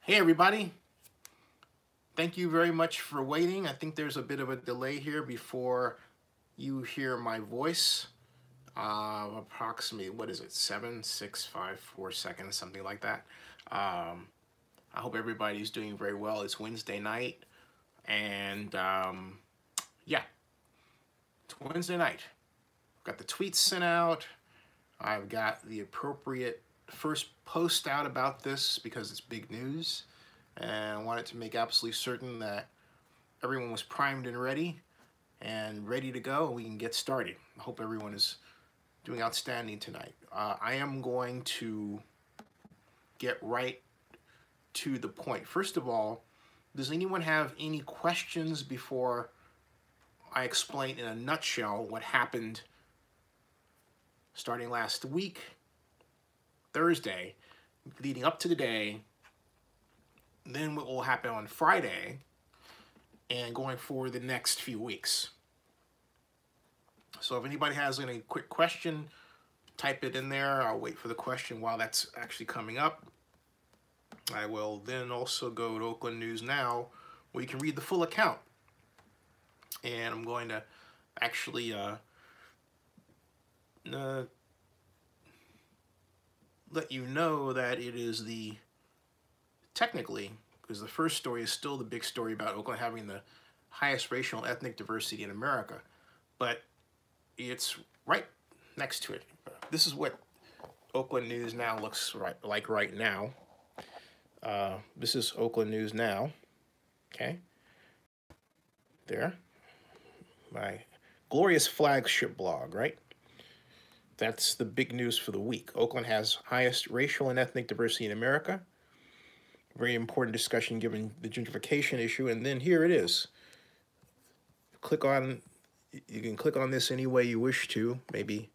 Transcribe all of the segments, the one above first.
Hey everybody, thank you very much for waiting. I think there's a bit of a delay here before you hear my voice. Approximately, what is it, 7, 6, 5, 4 seconds, something like that. I hope everybody's doing very well. It's Wednesday night, and yeah, it's Wednesday night. I've got the tweets sent out. I've got the appropriate first post out about this because it's big news, and I wanted to make absolutely certain that everyone was primed and ready to go. We can get started. I hope everyone is doing outstanding tonight. I am going to get right to the point. First of all, does anyone have any questions before I explain in a nutshell what happened starting last week, Thursday, leading up to today, then what will happen on Friday, and going forward the next few weeks? So if anybody has any quick question, type it in there. I'll wait for the question while that's actually coming up. I will then also go to Oakland News Now, where you can read the full account. And I'm going to actually let you know that it is technically, because the first story is still the big story about Oakland having the highest racial and ethnic diversity in America, but it's right next to it. This is what Oakland News Now looks like right now. This is Oakland News Now, okay? There, my glorious flagship blog, right? That's the big news for the week. Oakland has highest racial and ethnic diversity in America. Very important discussion given the gentrification issue. And then here it is. You can click on this any way you wish to. Maybe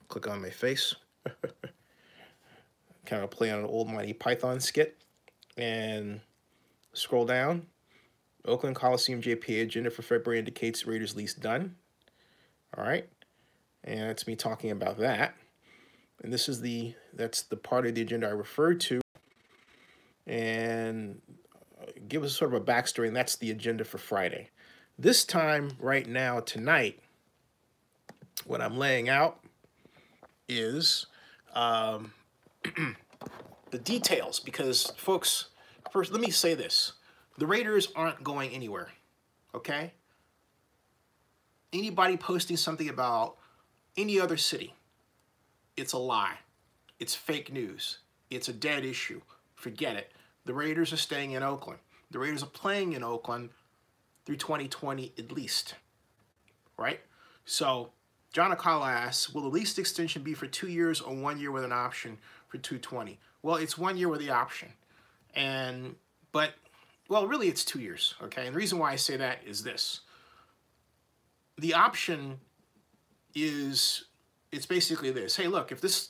click on my face. Kind of play on an old Monty Python skit. And scroll down. Oakland Coliseum JPA agenda for February indicates Raiders lease done. All right. And that's me talking about that. And that's the part of the agenda I referred to. And give us sort of a backstory, and that's the agenda for Friday. This time, right now, tonight, what I'm laying out is the details. Because, folks, first, let me say this. The Raiders aren't going anywhere, okay? Anybody posting something about any other city, it's a lie. It's fake news. It's a dead issue. Forget it. The Raiders are staying in Oakland. The Raiders are playing in Oakland through 2020 at least, right? So John Akala asks, will the lease extension be for 2 years or 1 year with an option for 2020? Well, it's 1 year with the option. Well, really it's 2 years, okay? And the reason why I say that is this. The option it's basically this. Hey, look, if this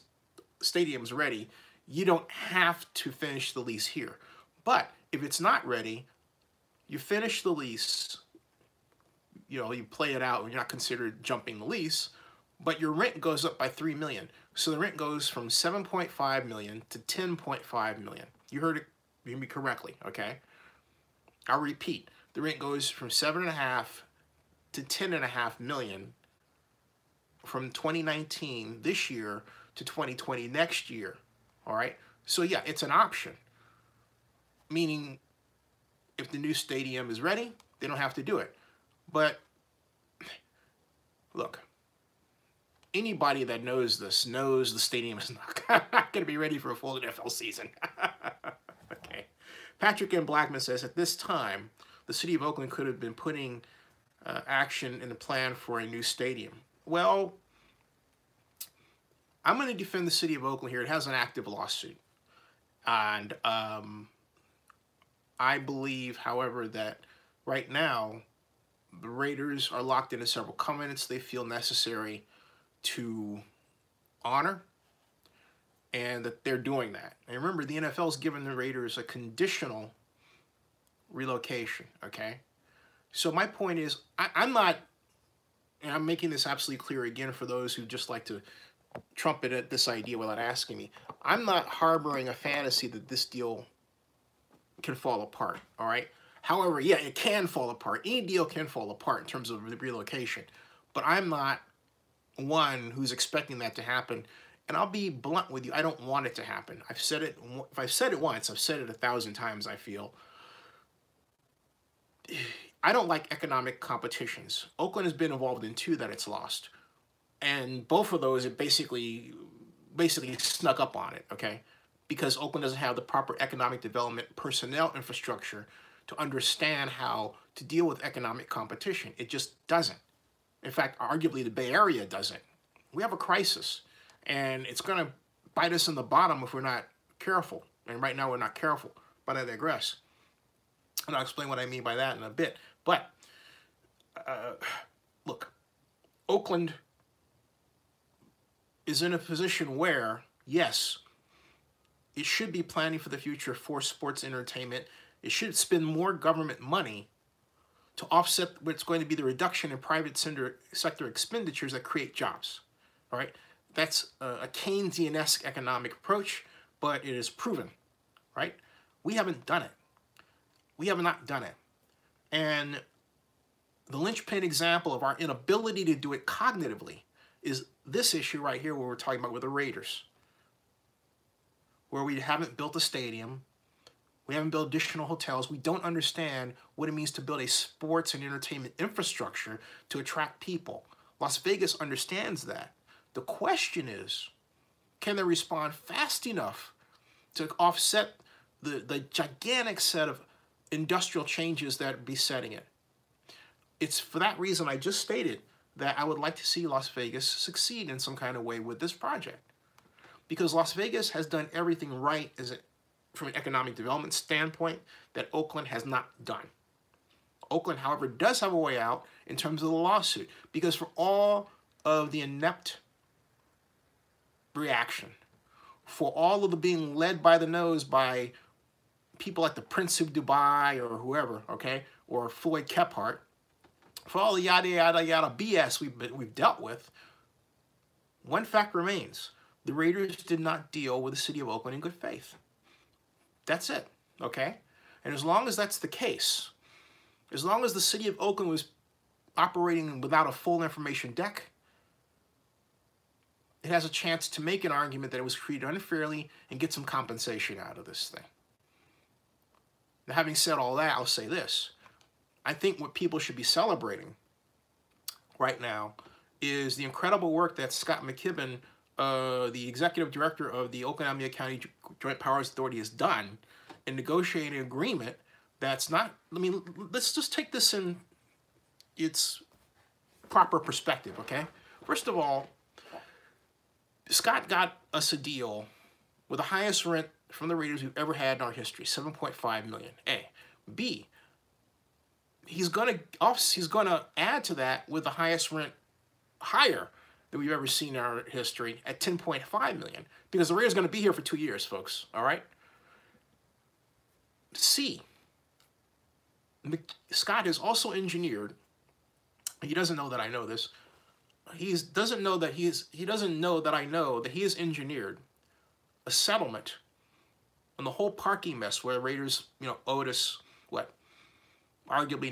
stadium's ready, you don't have to finish the lease here. But if it's not ready, you finish the lease, you play it out, and you're not considered jumping the lease, but your rent goes up by $3 million. So the rent goes from $7.5 million to $10.5 million. You heard me correctly, okay? I'll repeat. The rent goes from $7.5 to $10.5 million from 2019 this year to 2020 next year. All right. So yeah, it's an option. Meaning, if the new stadium is ready, they don't have to do it. But look, anybody that knows this knows the stadium is not going to be ready for a full NFL season. Okay. Patrick M. Blackman says, at this time, the city of Oakland could have been putting action in the plan for a new stadium. Well, I'm going to defend the city of Oakland here. It has an active lawsuit. And I believe, however, that right now the Raiders are locked into several covenants they feel necessary to honor, and that they're doing that. And remember, the NFL's given the Raiders a conditional relocation, okay? So my point is, I'm not, and I'm making this absolutely clear again for those who just like to trumpet at this idea without asking me, I'm not harboring a fantasy that this deal can fall apart, all right? However, yeah, it can fall apart. Any deal can fall apart in terms of relocation. But I'm not one who's expecting that to happen. And I'll be blunt with you, I don't want it to happen. I've said it, if I've said it once, I've said it 1,000 times, I feel. I don't like economic competitions. Oakland has been involved in 2 that it's lost. And both of those, it basically snuck up on it, okay? Because Oakland doesn't have the proper economic development personnel infrastructure to understand how to deal with economic competition. It just doesn't. In fact, arguably the Bay Area doesn't. We have a crisis, and it's going to bite us in the bottom if we're not careful. And right now we're not careful, but I digress. And I'll explain what I mean by that in a bit. But, look, Oakland is in a position where, yes, it should be planning for the future for sports entertainment. It should spend more government money to offset what's going to be the reduction in private sector expenditures that create jobs. All right? That's a Keynesian-esque economic approach, but it is proven, right? We haven't done it. We have not done it. And the linchpin example of our inability to do it cognitively is this issue right here where we're talking about with the Raiders, where we haven't built a stadium, we haven't built additional hotels, we don't understand what it means to build a sports and entertainment infrastructure to attract people. Las Vegas understands that. The question is, can they respond fast enough to offset the gigantic set of industrial changes that would be setting it? It's for that reason I just stated that I would like to see Las Vegas succeed in some kind of way with this project. Because Las Vegas has done everything right from an economic development standpoint that Oakland has not done. Oakland, however, does have a way out in terms of the lawsuit. Because for all of the inept reaction, for all of the being led by the nose by people like the Prince of Dubai or whoever, okay, or Floyd Kephart, for all the yada, yada, yada BS we've dealt with, one fact remains. The Raiders did not deal with the city of Oakland in good faith. That's it, okay? And as long as that's the case, as long as the city of Oakland was operating without a full information deck, it has a chance to make an argument that it was treated unfairly and get some compensation out of this thing. Now, having said all that, I'll say this. I think what people should be celebrating right now is the incredible work that Scott McKibben, the executive director of the Oakland-Alameda County Joint Powers Authority, has done in negotiating an agreement that's not, I mean, let's just take this in its proper perspective, okay? First of all, Scott got us a deal with the highest rent from the Raiders we've ever had in our history, $7.5 million. A. B. He's gonna add to that with the highest rent higher than we've ever seen in our history at $10.5 million, because the Raiders are going to be here for 2 years, folks. All right. C. Scott has also engineered. He doesn't know that I know this. He doesn't know that I know that he has engineered a settlement on the whole parking mess where Raiders, owed us what, arguably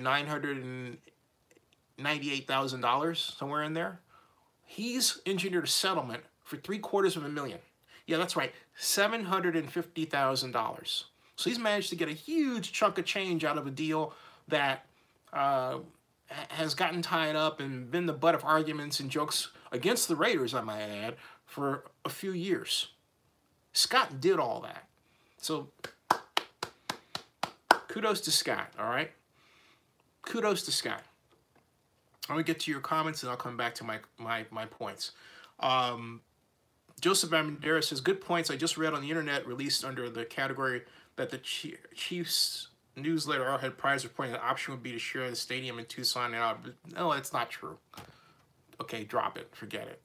$998,000, somewhere in there. He's engineered a settlement for $750,000. Yeah, that's right, $750,000. So he's managed to get a huge chunk of change out of a deal that has gotten tied up and been the butt of arguments and jokes against the Raiders, I might add, for a few years. Scott did all that. So kudos to Scott, all right? Kudos to Scott. I'm going to get to your comments and I'll come back to my points. Joseph Banderas says, good points I just read on the internet released under the category that the Chiefs newsletter Arrowhead Prize reporting the option would be to share the stadium in Tucson. No, that's not true. Okay, drop it. Forget it.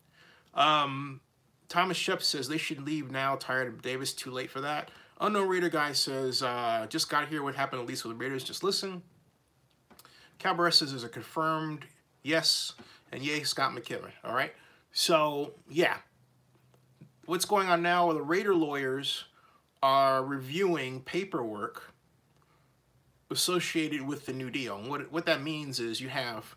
Thomas Shep says they should leave now. Tired of Davis. Too late for that. Unknown Raider guy says, just got here. What happened at least with the Raiders? Just listen. Cabaret says there's a confirmed yes, and yay, Scott McKibben. All right. So, yeah. What's going on now are the Raider lawyers are reviewing paperwork associated with the New Deal. And what that means is you have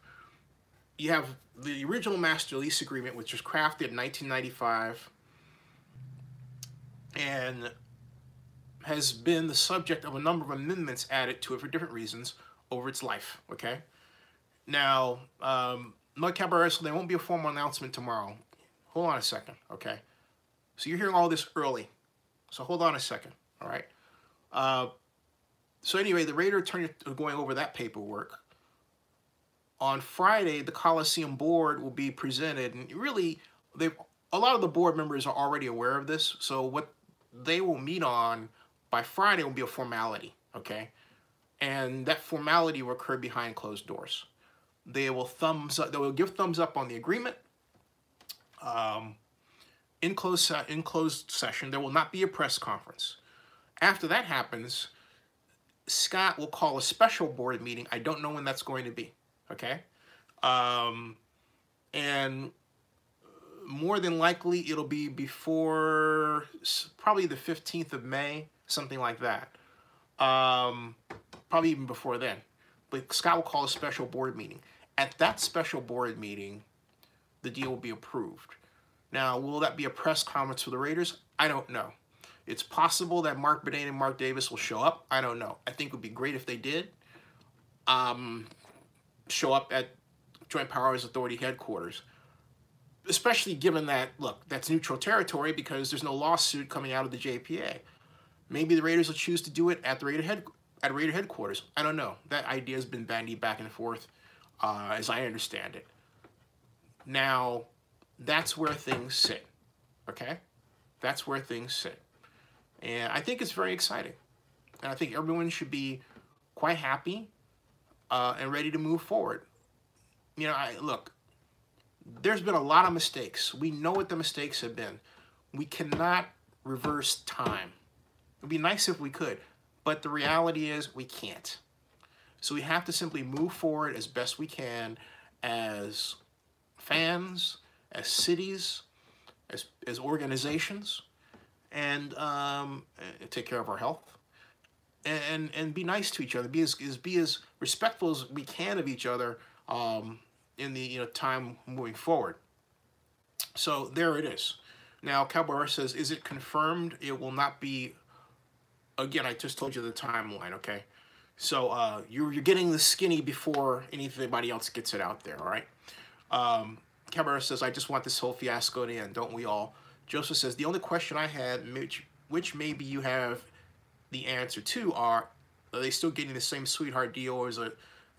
the original master lease agreement, which was crafted in 1995 and has been the subject of a number of amendments added to it for different reasons over its life. Okay. Now, McKibben, so there won't be a formal announcement tomorrow. Hold on a second. Okay. So you're hearing all this early. So hold on a second. All right. So anyway, the Raider attorney are going over that paperwork. On Friday, the Coliseum board will be presented, and really, a lot of the board members are already aware of this. So what they will meet on by Friday will be a formality, okay? And that formality will occur behind closed doors. They will give thumbs up on the agreement. In closed session, there will not be a press conference. After that happens, Scott will call a special board meeting. I don't know when that's going to be, okay? And more than likely, it'll be before probably the 15th of May, something like that. Probably even before then. But Scott will call a special board meeting. At that special board meeting, the deal will be approved. Now, will that be a press conference for the Raiders? I don't know. It's possible that Mark Bourdain and Mark Davis will show up. I don't know. I think it would be great if they did. Show up at Joint Powers Authority headquarters. Especially given that, look, that's neutral territory because there's no lawsuit coming out of the JPA. Maybe the Raiders will choose to do it at the Raider headquarters. I don't know. That idea has been bandied back and forth, as I understand it. Now, that's where things sit, okay? That's where things sit. And I think it's very exciting. And I think everyone should be quite happy and ready to move forward. You know, look, there's been a lot of mistakes. We know what the mistakes have been. We cannot reverse time. It would be nice if we could, but the reality is we can't. So we have to simply move forward as best we can as fans, as cities, as organizations, and take care of our health, and be nice to each other, be as respectful as we can of each other in the time moving forward. So there it is. Now Cabrera says, is it confirmed it will not be? Again, I just told you the timeline. Okay, so you're getting the skinny before anybody else gets it out there. All right. Cabrera says, I just want this whole fiasco to end, don't we all? Joseph says, the only question I had, which maybe you have the answer to, are they still getting the same sweetheart deal, or is a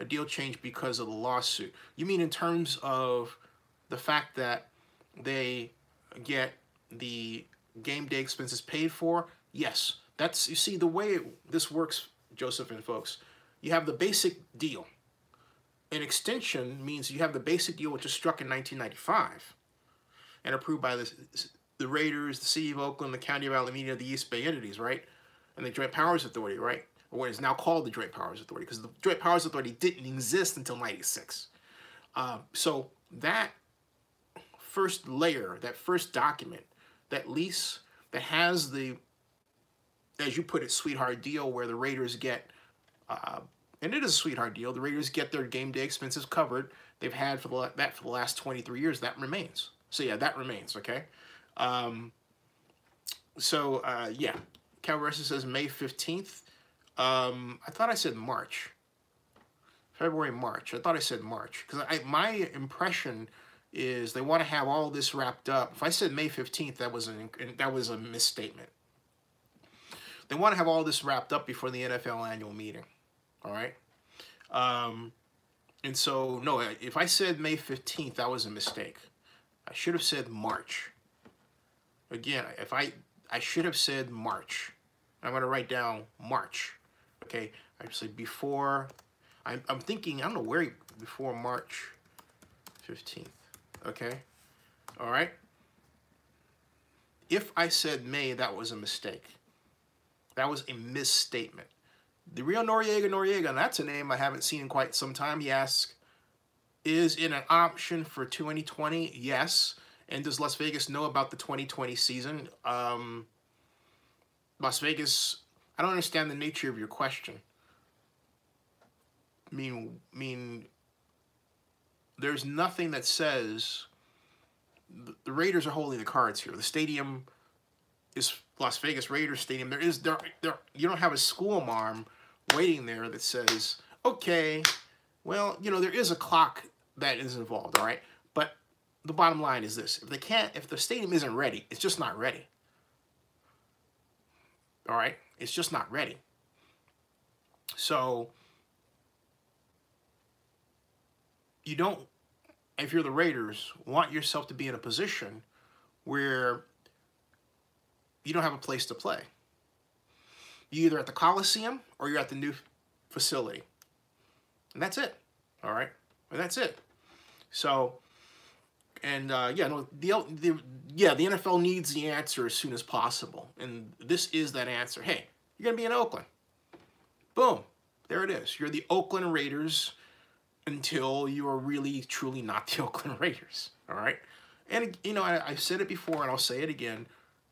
deal change because of the lawsuit? You mean in terms of the fact that they get the game day expenses paid for? Yes. That's, you see, the way this works, Joseph and folks, you have the basic deal. An extension means you have the basic deal which was struck in 1995 and approved by the Raiders, the City of Oakland, the County of Alameda, the East Bay entities, right? And the Joint Powers Authority, right? Or what is now called the Joint Powers Authority, because the Joint Powers Authority didn't exist until '96. So that first layer, that first document, that lease that has the, as you put it, sweetheart deal where the Raiders get, and it is a sweetheart deal, the Raiders get their game day expenses covered. They've had that for the last 23 years. That remains. So yeah, that remains, okay? Yeah, Calvaresa says May 15th. I thought I said March. February, March. I thought I said March. Because my impression is they want to have all this wrapped up. If I said May 15th, that was a misstatement. They want to have all this wrapped up before the NFL annual meeting. All right? And so, no, if I said May 15th, that was a mistake. I should have said March. Again, I should have said March. I'm going to write down March. Okay? Actually, before, I'm thinking, I don't know where, before March 15th. Okay? All right? If I said May, that was a mistake. That was a misstatement. The real Noriega, and that's a name I haven't seen in quite some time. He asks, is it an option for 2020? Yes. And does Las Vegas know about the 2020 season? Las Vegas, I don't understand the nature of your question. mean, there's nothing that says the Raiders are holding the cards here. The stadium is Las Vegas Raiders Stadium. You don't have a school marm waiting there that says, okay, well, you know, there is a clock that is involved, all right? But the bottom line is this. If the stadium isn't ready, it's just not ready. All right? It's just not ready. So you don't, if you're the Raiders, want yourself to be in a position where you don't have a place to play. You're either at the Coliseum or you're at the new facility. And that's it. All right? And that's it. So, and yeah, no, the NFL needs the answer as soon as possible. And this is that answer. Hey, you're going to be in Oakland. Boom. There it is. You're the Oakland Raiders until you are really, truly not the Oakland Raiders. All right? And, you know, I've said it before and I'll say it again.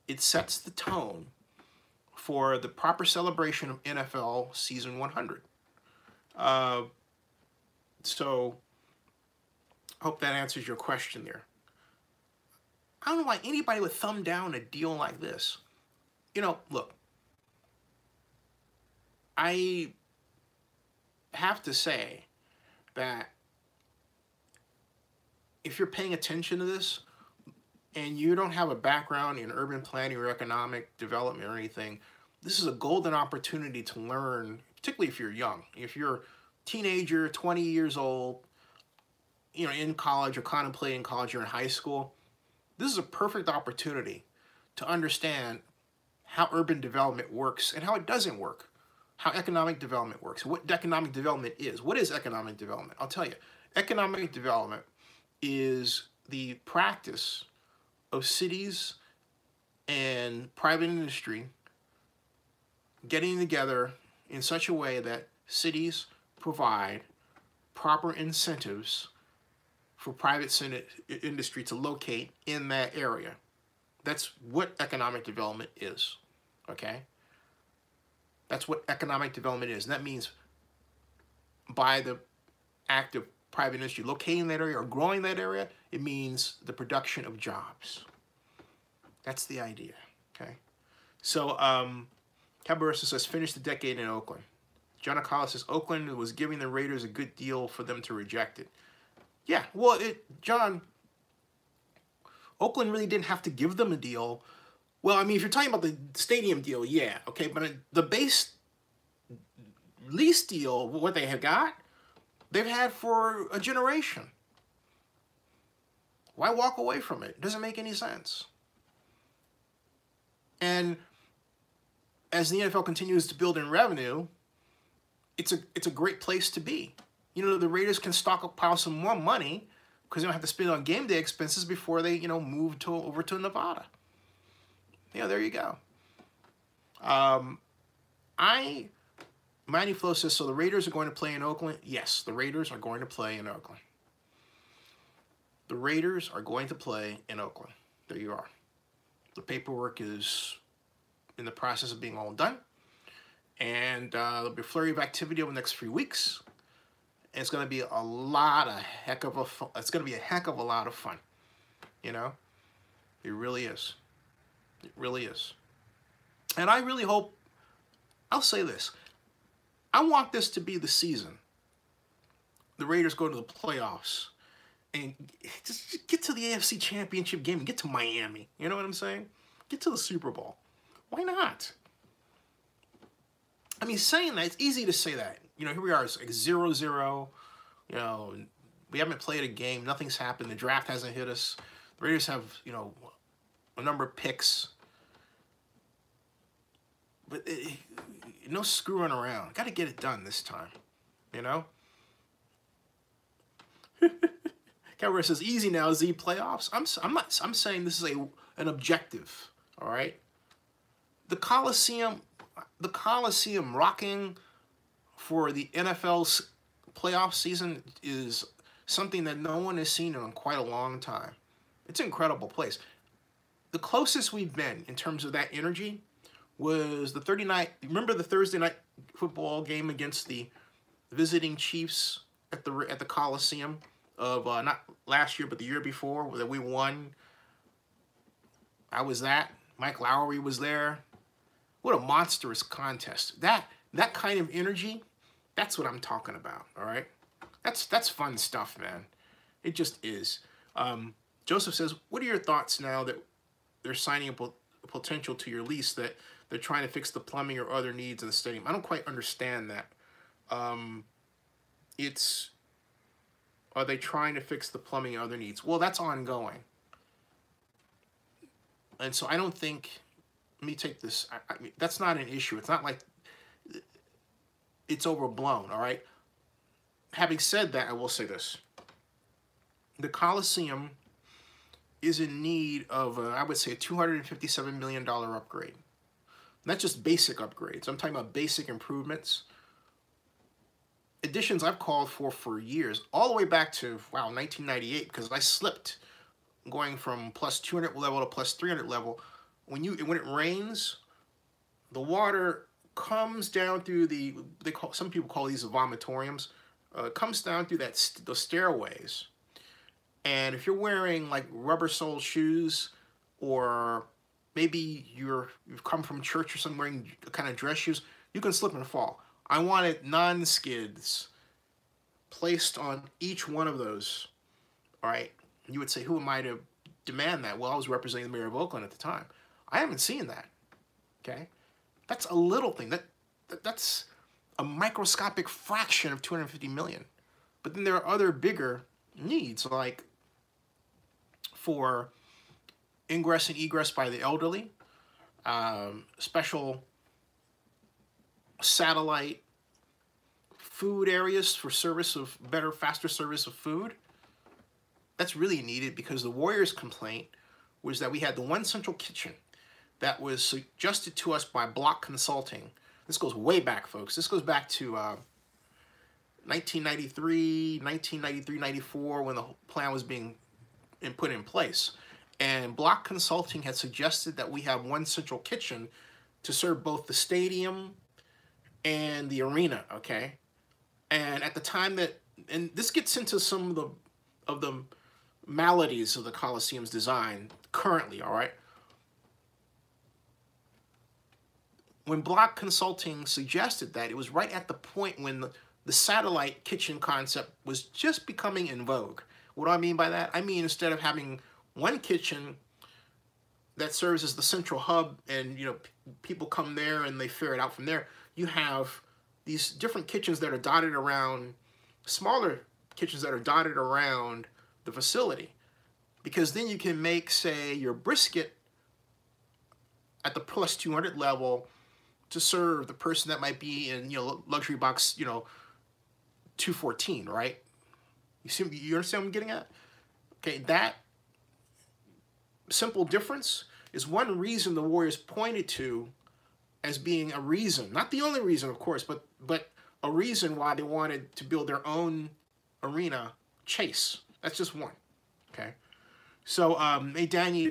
It sets the tone for the proper celebration of NFL Season 100. So, I hope that answers your question there. I don't know why anybody would thumb down a deal like this. You know, look, I have to say that if you're paying attention to this and you don't have a background in urban planning or economic development or anything, this is a golden opportunity to learn, particularly if you're young. If you're a teenager, 20 years old, you know, in college or contemplating college or in high school, this is a perfect opportunity to understand how urban development works and how it doesn't work, how economic development works, what economic development is. What is economic development? I'll tell you. Economic development is the practice of cities and private industry getting together in such a way that cities provide proper incentives for private industry to locate in that area. That's what economic development is, okay? That's what economic development is. And that means by the act of private industry locating that area or growing that area, it means the production of jobs. That's the idea, okay? So, Cabarressa says, finish the decade in Oakland. John Acala says, Oakland was giving the Raiders a good deal for them to reject it. Yeah, well, John, Oakland really didn't have to give them a deal. Well, I mean, if you're talking about the stadium deal, yeah, okay, but the base lease deal, what they have got, they've had for a generation. Why walk away from it? It doesn't make any sense. And as the NFL continues to build in revenue, it's a great place to be. You know, the Raiders can stockpile some more money because they don't have to spend on game day expenses before they, you know, move over to Nevada. Yeah, there you go. Manny Flo says, so the Raiders are going to play in Oakland? Yes, the Raiders are going to play in Oakland. The Raiders are going to play in Oakland. There you are. The paperwork is in the process of being all done. And there'll be a flurry of activity over the next few weeks. And it's going to be a heck of a lot of fun. You know? It really is. It really is. And I really hope, I'll say this. I want this to be the season. The Raiders go to the playoffs and just get to the AFC Championship game and get to Miami. You know what I'm saying? Get to the Super Bowl. Why not? I mean, saying that, it's easy to say that. You know, here we are, it's like 0-0. You know, we haven't played a game. Nothing's happened. The draft hasn't hit us. The Raiders have, you know, a number of picks. But no screwing around. Got to get it done this time, you know? Cabrera says, easy now, Z playoffs. I'm saying this is an objective, all right? The Coliseum rocking for the NFL's playoff season is something that no one has seen in quite a long time. It's an incredible place. The closest we've been in terms of that energy was the remember the Thursday night football game against the visiting Chiefs at the Coliseum of not last year but the year before that we won. I was that. Mike Lowry was there. What a monstrous contest. That kind of energy, that's what I'm talking about. All right, that's fun stuff, man. It just is. Joseph says, what are your thoughts now that they're signing a potential to your lease that they're trying to fix the plumbing or other needs in the stadium? I don't quite understand that. Are they trying to fix the plumbing or other needs? Well, that's ongoing. And so I don't think, let me take this, I mean, that's not an issue. It's not like it's overblown, all right? Having said that, I will say this. The Coliseum is in need of, I would say, a $257 million upgrade. Not just basic upgrades. I'm talking about basic improvements. Additions I've called for years, all the way back to, wow, 1998, because I slipped going from plus 200 level to plus 300 level. When it rains, the water comes down through some people call these vomitoriums, comes down through the stairways. And if you're wearing like rubber sole shoes, or maybe you've come from church or something wearing kind of dress shoes, you can slip and fall. I wanted non-skids placed on each one of those. All right. You would say, who am I to demand that? Well, I was representing the mayor of Oakland at the time. I haven't seen that. Okay. That's a little thing. That's a microscopic fraction of 250 million. But then there are other bigger needs, like for ingress and egress by the elderly, special satellite food areas for faster service of food. That's really needed because the Warriors' complaint was that we had the one central kitchen that was suggested to us by Block Consulting. This goes way back, folks. This goes back to 1993, 94, when the plan was being put in place. And Block Consulting had suggested that we have one central kitchen to serve both the stadium and the arena, okay? And at the time and this gets into some of the maladies of the Coliseum's design currently, all right? When Block Consulting suggested that, it was right at the point when the satellite kitchen concept was just becoming in vogue. What do I mean by that? I mean, instead of having one kitchen that serves as the central hub and, people come there and they fare it out from there, you have these different kitchens that are dotted around, smaller kitchens that are dotted around the facility. Because then you can make, say, your brisket at the plus 200 level to serve the person that might be in, luxury box, 214, right? You understand what I'm getting at? Okay, that simple difference is one reason the Warriors pointed to as being a reason, not the only reason, of course, but a reason why they wanted to build their own arena, Chase. That's just one, okay? So, hey, Danny,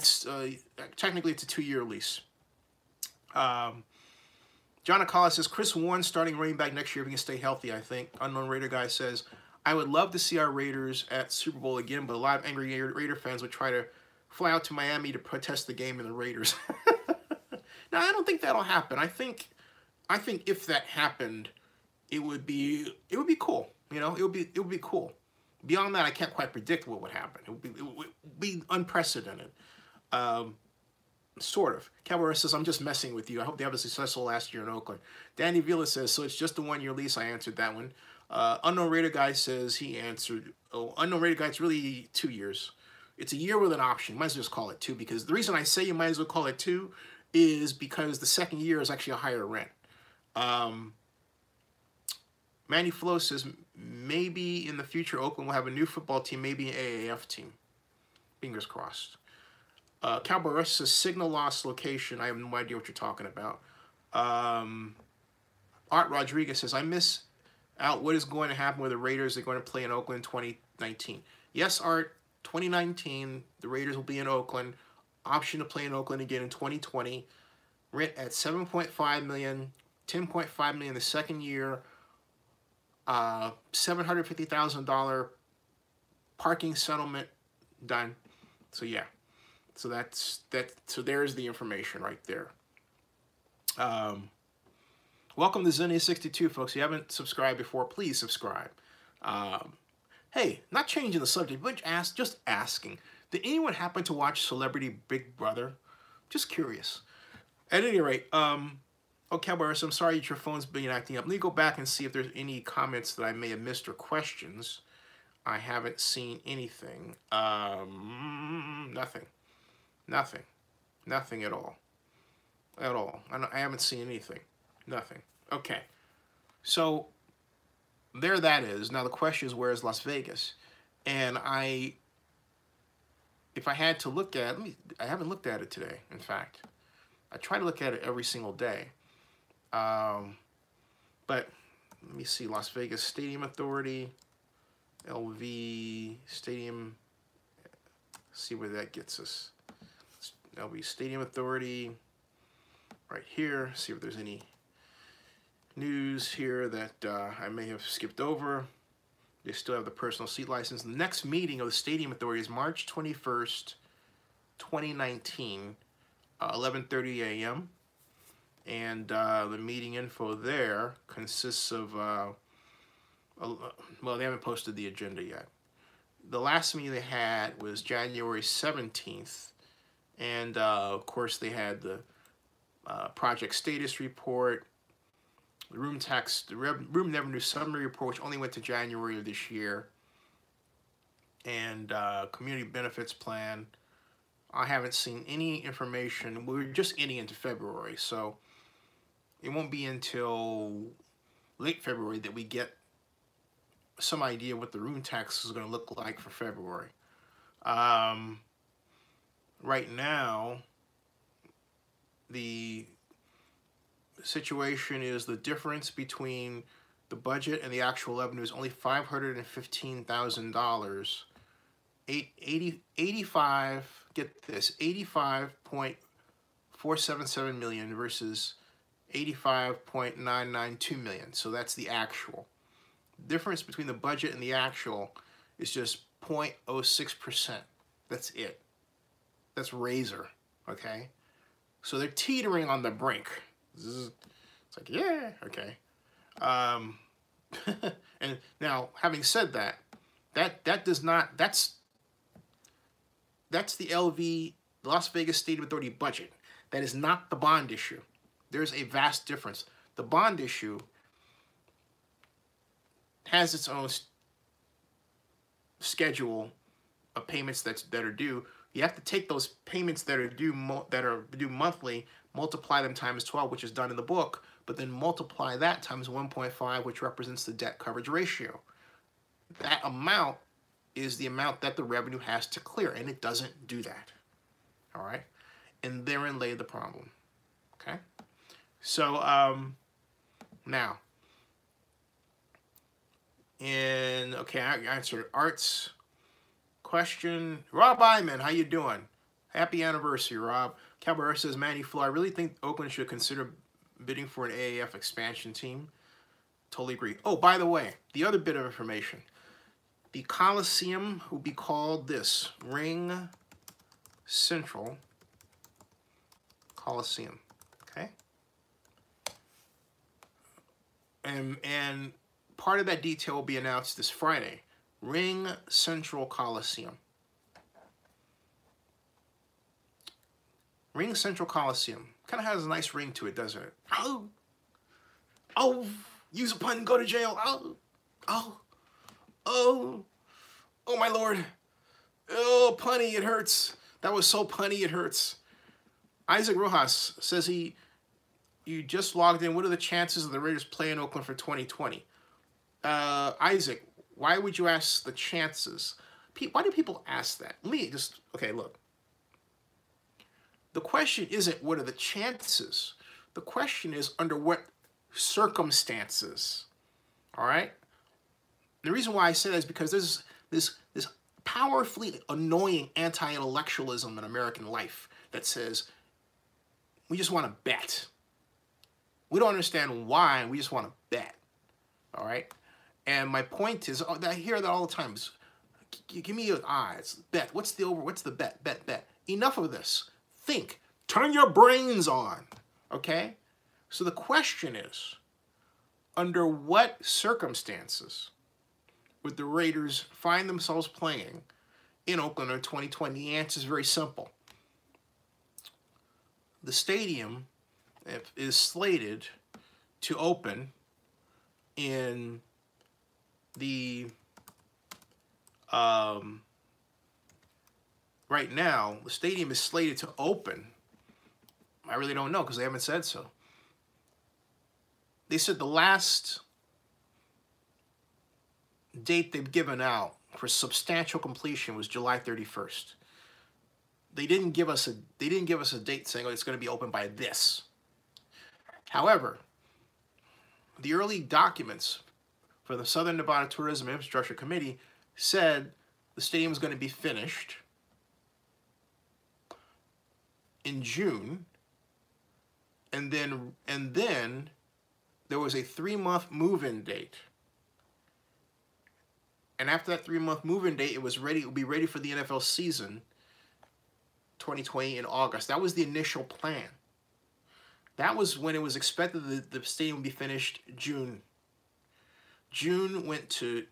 technically it's a 2-year lease. John Acala says, Chris Warren starting running back next year if he can stay healthy, I think. Unknown Raider guy says, I would love to see our Raiders at Super Bowl again, but a lot of angry Raider fans would try to fly out to Miami to protest the game and the Raiders. Now, I don't think that'll happen. I think if that happened, it would be cool. It would be cool. Beyond that, I can't quite predict what would happen. It would be unprecedented. Sort of. Cabaret says, I'm just messing with you. I hope they have a successful last year in Oakland. Danny Villa says, so it's just a 1-year lease. I answered that one. Unknown Raider guy says he answered, Unknown Raider guy, it's really 2 years. It's a year with an option. Might as well just call it 2, because the reason I say you might as well call it 2 is because the second year is actually a higher rent. Manny Flo says, maybe in the future Oakland will have a new football team, maybe an AAF team. Fingers crossed. Cowboy Rush says, signal loss location. I have no idea what you're talking about. Art Rodriguez says, I miss out what is going to happen with the Raiders. They're going to play in Oakland 2019. Yes, Art, 2019, the Raiders will be in Oakland. Option to play in Oakland again in 2020. Rent at $7.5 million, $10.5 million the second year. $750,000 parking settlement done. So yeah, so that's that. So there's the information right there. Welcome to Zinnia62, folks. If you haven't subscribed before, please subscribe. Hey, not changing the subject, but just asking. Did anyone happen to watch Celebrity Big Brother? Just curious. At any rate, okay, Boris, I'm sorry that your phone's been acting up. Let me go back and see if there's any comments that I may have missed or questions. I haven't seen anything. Nothing. Nothing. Nothing at all. At all. I haven't seen anything. Nothing. Okay. So there that is. Now the question is, where is Las Vegas? And if I had to look at, I haven't looked at it today, in fact. I try to look at it every single day. But let me see, Las Vegas Stadium Authority, LV Stadium, see where that gets us. LV Stadium Authority, right here, see if there's any news here that I may have skipped over. They still have the personal seat license. The next meeting of the Stadium Authority is March 21st, 2019, 11:30 a.m. And the meeting info there consists of, well, they haven't posted the agenda yet. The last meeting they had was January 17th. And of course, they had the project status report, the room revenue summary report, which only went to January of this year, and community benefits plan. I haven't seen any information. We're just getting into February, so it won't be until late February that we get some idea what the room tax is going to look like for February. Right now, the situation is the difference between the budget and the actual revenue is only $515,000. 85, get this, 85.477 million versus 85.992 million. So that's the actual. Difference between the budget and the actual is just 0.06%. That's it. That's razor, okay? So they're teetering on the brink. It's like, yeah, okay. And now, having said that, that does not, that's the LV, Las Vegas Stadium Authority budget. That is not the bond issue. There's a vast difference. The bond issue has its own schedule of payments that are due. You have to take those payments that are due monthly, multiply them times 12, which is done in the book, but then multiply that times 1.5, which represents the debt coverage ratio. That amount is the amount that the revenue has to clear, and it doesn't do that. All right? And therein lay the problem. Okay? So, now, okay, I answered Art's question. Rob Iman, how you doing? Happy anniversary, Rob. Cabaret says, Manny Flo, I really think Oakland should consider bidding for an AAF expansion team. Totally agree. Oh, by the way, the other bit of information. The Coliseum will be called this, Ring Central Coliseum, okay? And part of that detail will be announced this Friday. Ring Central Coliseum. Ring Central Coliseum. Kind of has a nice ring to it, doesn't it? Oh, oh, use a pun, go to jail. Oh, oh, oh, oh my Lord. Oh, punny, it hurts. That was so punny, it hurts. Isaac Rojas says you just logged in. What are the chances of the Raiders playing Oakland for 2020? Isaac, why would you ask the chances? Why do people ask that? Let me just, okay, look. The question isn't what are the chances. The question is under what circumstances, all right? The reason why I say that is because there's this powerfully annoying anti-intellectualism in American life that says we just want to bet. We don't understand why, we just want to bet, all right? And my point is, I hear that all the time. Is, give me your odds. Bet. What's the over? What's the bet? Bet. Enough of this. Think. Turn your brains on. Okay? So the question is, under what circumstances would the Raiders find themselves playing in Oakland in 2020? The answer is very simple. The stadium is slated to open in the right now. The stadium is slated to open. I really don't know because they haven't said so. They said the last date they've given out for substantial completion was July 31st. They didn't give us a date saying, oh, it's going to be open by this. However, the early documents for the Southern Nevada Tourism Infrastructure Committee said the stadium is going to be finished in June, and then there was a 3-month move-in date. And after that 3-month move-in date, it would be ready for the NFL season 2020 in August. That was the initial plan. That was when it was expected that the stadium would be finished June. June went to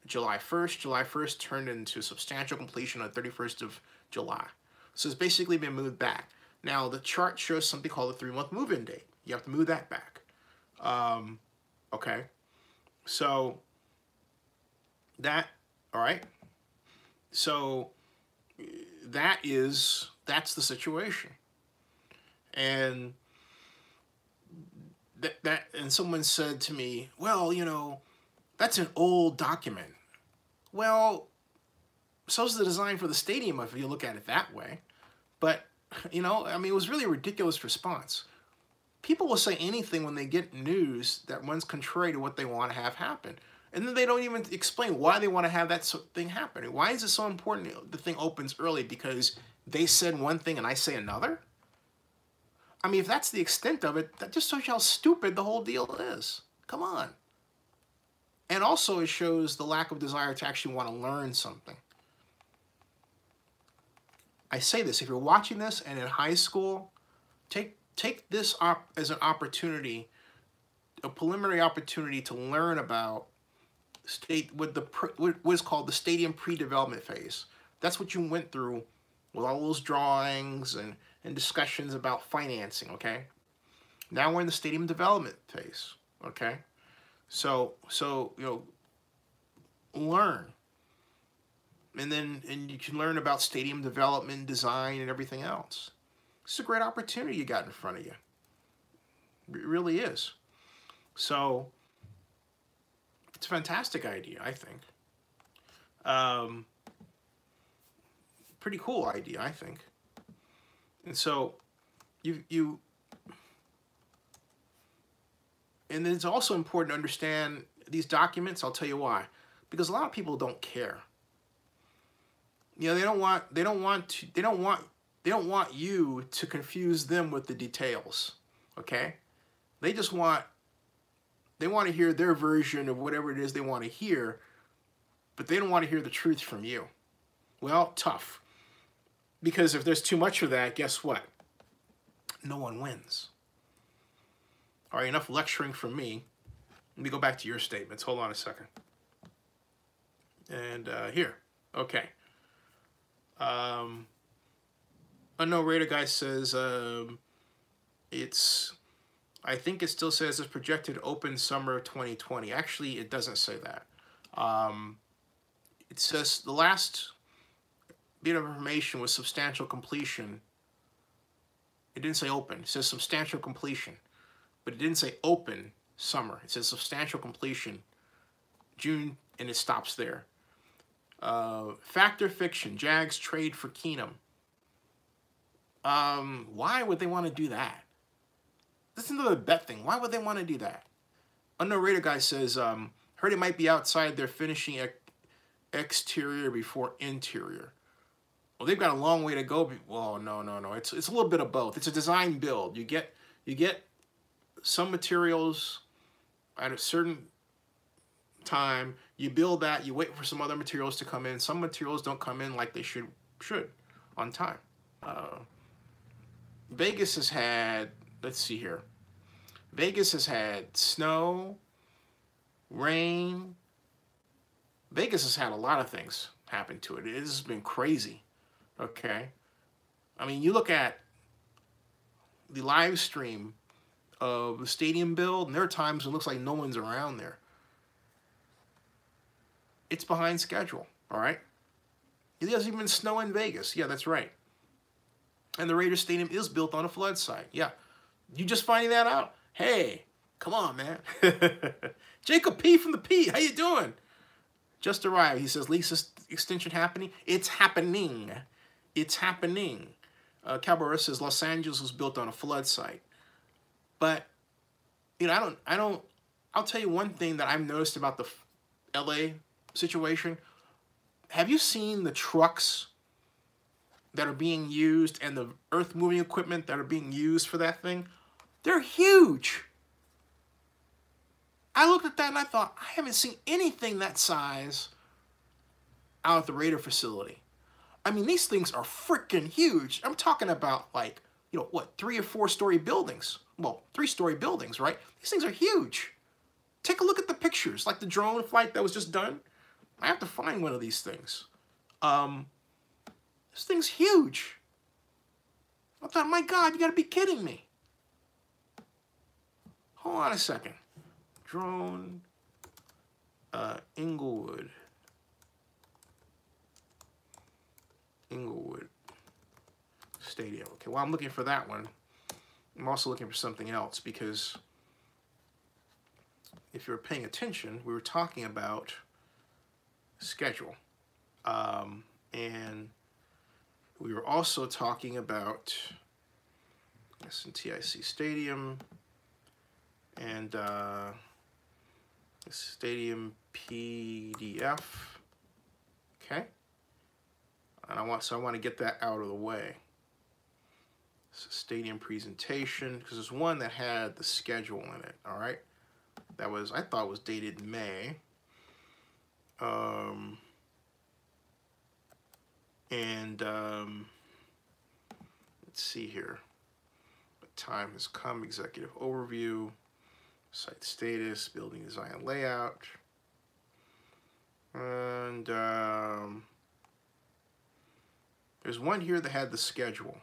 July 1st. July 1st turned into substantial completion on the 31st of July. So it's basically been moved back. Now, the chart shows something called a 3-month move-in date. You have to move that back. Okay. So, all right. So, that's the situation. And and someone said to me, well, you know, that's an old document. Well, so's the design for the stadium if you look at it that way. But, you know, I mean, it was really a ridiculous response. People will say anything when they get news that runs contrary to what they want to have happen. And then they don't even explain why they want to have that thing happen. Why is it so important the thing opens early? Because they said one thing and I say another? I mean, if that's the extent of it, that just shows you how stupid the whole deal is. Come on. And also it shows the lack of desire to actually want to learn something. I say this, if you're watching this and in high school, take this as an opportunity, a preliminary opportunity to learn about what is called the stadium pre-development phase. That's what you went through with all those drawings and discussions about financing, okay? Now we're in the stadium development phase, okay? So you know, learn. And you can learn about stadium development, design, and everything else. It's a great opportunity you got in front of you. It really is. So it's a fantastic idea, I think. Pretty cool idea, I think. And so and it's also important to understand these documents. I'll tell you why. Because a lot of people don't care. You know, they don't want you to confuse them with the details. Okay? They want to hear their version of whatever it is they want to hear, but they don't want to hear the truth from you. Well, tough. Because if there's too much of that, guess what? No one wins. All right, enough lecturing from me. Let me go back to your statements. Hold on a second. And here. Okay. Unknown Raider guy says I think it still says it's projected open summer 2020. Actually, it doesn't say that. It says the last bit of information was substantial completion. It didn't say open. It says substantial completion. But it didn't say open summer. It says substantial completion June, and it stops there. Fact or fiction, Jags trade for Keenum. Why would they want to do that? This is another bet thing. Why would they want to do that? Unknown Raider guy says, heard it might be outside their finishing exterior before interior. Well, they've got a long way to go. Well, no. It's a little bit of both. It's a design build. You get some materials at a certain time. You build that, you wait for some other materials to come in. Some materials don't come in like they should on time. Vegas has had, let's see here. Vegas has had snow, rain. Vegas has had a lot of things happen to it. It has been crazy, okay? I mean, you look at the live stream of the stadium build, and there are times when it looks like no one's around there. It's behind schedule, all right? It doesn't even snow in Vegas. Yeah, that's right. And the Raiders Stadium is built on a flood site. Yeah. You just finding that out? Hey, come on, man. Jacob P. from the P. How you doing? Just arrived. He says, Lease extension happening? It's happening. It's happening. Cabarrus says, Los Angeles was built on a flood site. But, you know, I'll tell you one thing that I've noticed about the LA situation. Have you seen the trucks that are being used and the earth moving equipment that are being used for that thing? They're huge. I looked at that and I thought, I haven't seen anything that size out at the Raider facility. I mean, these things are freaking huge. I'm talking about, like, you know, what, 3 or 4 story buildings? Well, 3-story buildings, right? These things are huge. Take a look at the pictures, like the drone flight that was just done. I have to find one of these things. This thing's huge. I thought, my God, you gotta be kidding me. Hold on a second. Drone, Inglewood Stadium. Okay, well, I'm looking for that one. I'm also looking for something else, because if you're paying attention, we were talking about schedule. And we were also talking about SNTIC Stadium and Stadium PDF. Okay. And I want to get that out of the way. So stadium presentation, because there's one that had the schedule in it. All right. That was, I thought, was dated May. Let's see here. The time has come. Executive overview, site status, building design and layout, and there's one here that had the schedule,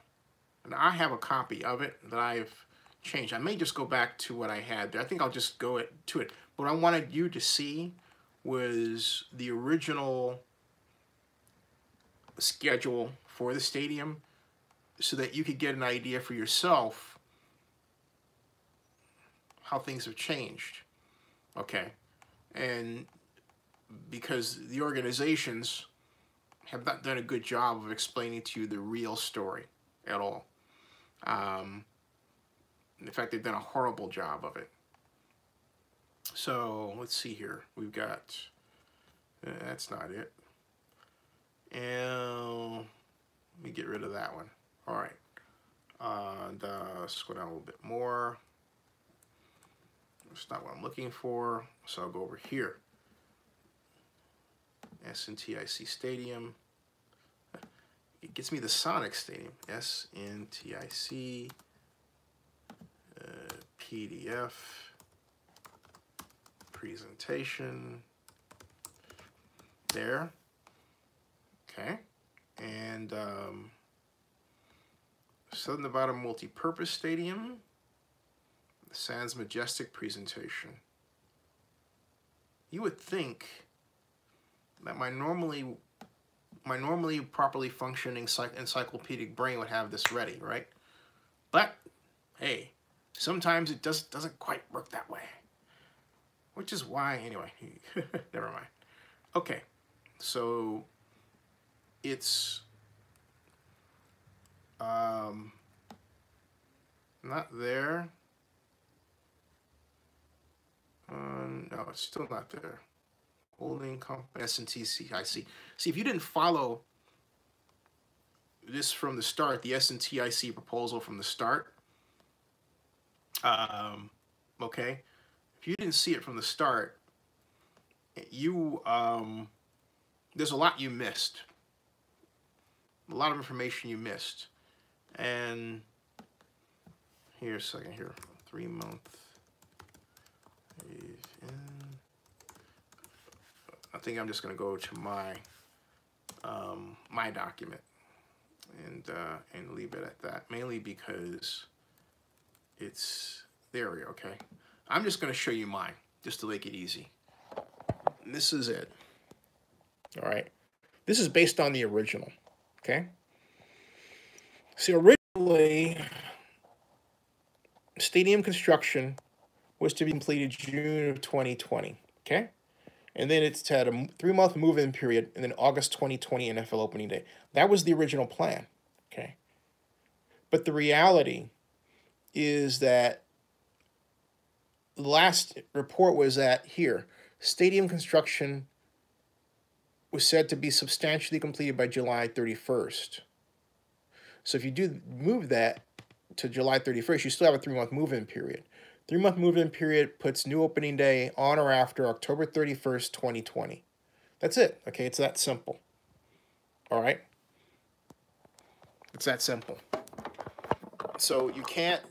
and I have a copy of it that I've changed. I may just go back to what I had there. I think I'll just go to it. What I wanted you to see was the original schedule for the stadium, so that you could get an idea for yourself how things have changed. Okay. And because the organizations have not done a good job of explaining to you the real story at all. In fact, they've done a horrible job of it. So let's see here. We've got, that's not it. And let me get rid of that one. All right. And let's go down a little bit more. That's not what I'm looking for. So I'll go over here. SNTIC Stadium. It gets me the Sonic Stadium. SNTIC PDF presentation. There. Okay. And Southern Nevada Multi-Purpose Stadium. The Sands Majestic presentation. You would think that my normally properly functioning encyclopedic brain would have this ready, right? But hey, sometimes it doesn't quite work that way. Which is why, anyway, never mind. Okay, so it's not there. No, it's still not there. Holding company, SNTIC. See, if you didn't follow this from the start, the SNTIC proposal from the start, okay, if you didn't see it from the start, there's a lot you missed. A lot of information you missed. And here's a second here. 3 month. I think I'm just going to go to my my document and leave it at that. Mainly because it's there. We go. Okay. I'm just going to show you mine just to make it easy. And this is it. All right. This is based on the original. Okay. See, originally, stadium construction was to be completed June of 2020. Okay. And then it's had a 3-month move-in period, and then August 2020 NFL opening day. That was the original plan. Okay. But the reality is that the last report was that here, stadium construction was said to be substantially completed by July 31st. So if you do move that to July 31st, you still have a 3-month move-in period. 3-month move-in period puts new opening day on or after October 31st, 2020. That's it. Okay, it's that simple. All right? It's that simple. So you can't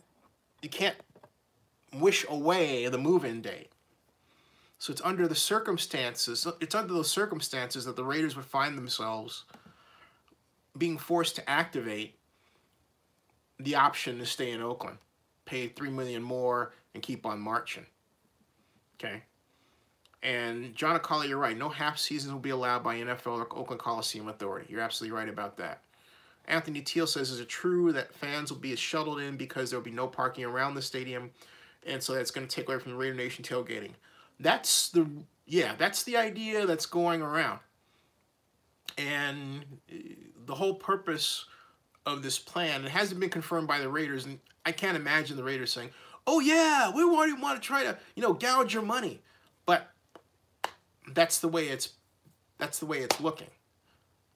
wish away the move-in date. So it's under the circumstances, it's under those circumstances that the Raiders would find themselves being forced to activate the option to stay in Oakland, pay $3 million more, and keep on marching. Okay? And John Acali, you're right. No half seasons will be allowed by NFL or Oakland Coliseum Authority. You're absolutely right about that. Anthony Teal says, is it true that fans will be shuttled in because there will be no parking around the stadium, and so that's going to take away from the Raider Nation tailgating? That's the idea that's going around. And the whole purpose of this plan, it hasn't been confirmed by the Raiders, and I can't imagine the Raiders saying, oh yeah, we want to try to, gouge your money. But that's the way it's looking.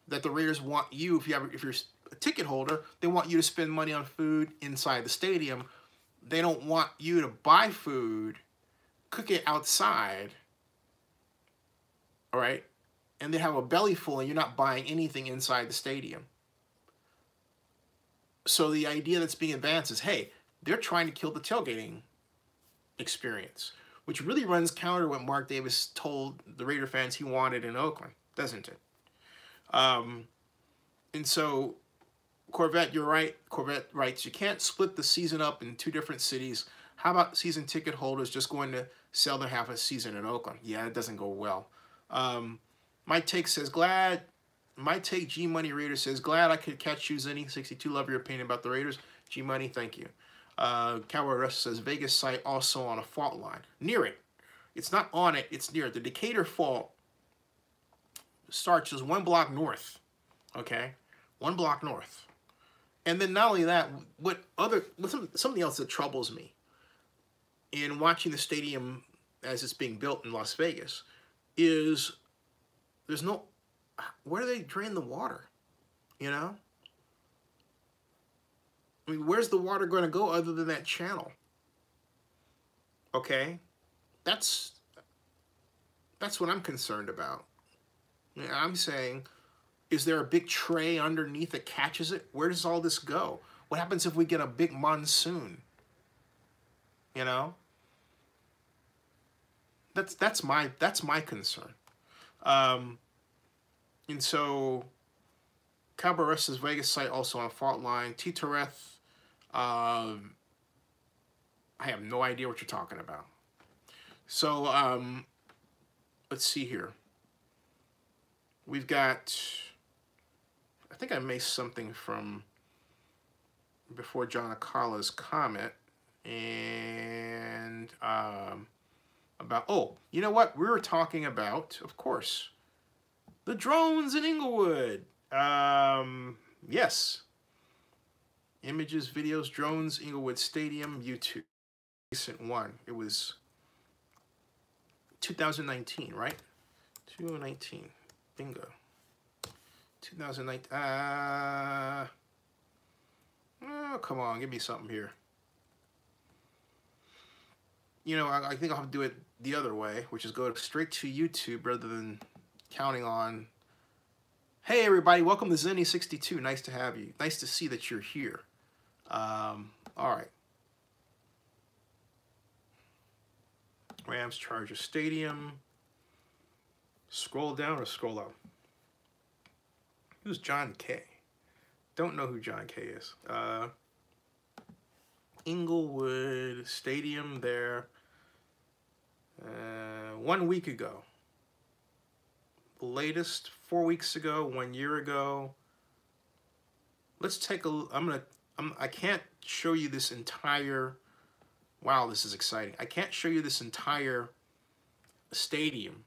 That the Raiders want you, if you're a ticket holder, they want you to spend money on food inside the stadium. They don't want you to buy food, cook it outside, all right, and then have a belly full and you're not buying anything inside the stadium. So the idea that's being advanced is, hey, they're trying to kill the tailgating experience, which really runs counter to what Mark Davis told the Raider fans he wanted in Oakland, doesn't it? And so, Corvette, you're right. Corvette writes, you can't split the season up in 2 different cities. How about season ticket holders just going to sell their half a season in Oakland? Yeah, it doesn't go well. My take says, my take, G-Money Raider says, glad I could catch you, Zinni. 62, love your opinion about the Raiders. G-Money, thank you. Cowboy Russ says, Vegas site also on a fault line. Near it. It's not on it, it's near it. The Decatur fault starts just 1 block north. Okay? 1 block north. And then not only that, something else that troubles me in watching the stadium as it's being built in Las Vegas is there's no, where do they drain the water? I mean, where's the water going to go other than that channel? Okay? That's what I'm concerned about. I'm saying, is there a big tray underneath that catches it? Where does all this go? What happens if we get a big monsoon? That's my concern. And so, Cowboy Russ's Vegas site also on a fault line. T. Toreth, I have no idea what you're talking about. So, let's see here. We've got, I think I missed something from before John Acala's comment. And about, oh, you know what? We were talking about, of course, the drones in Inglewood. Yes. Images, videos, drones, Inglewood Stadium, YouTube. Recent one. It was 2019, right? 2019. Bingo. 2019. Oh, come on. Give me something here. you know, I think I'll have to do it the other way, which is go straight to YouTube rather than counting on, hey, everybody, welcome to Zenny62. Nice to have you. Nice to see that you're here. All right. Rams Chargers Stadium. Scroll down or scroll up? Who's John Kay? Don't know who John Kay is. Inglewood Stadium there. 1 week ago. The latest 4 weeks ago, 1 year ago. Let's take a. I can't show you this entire. Wow, this is exciting. I can't show you this entire stadium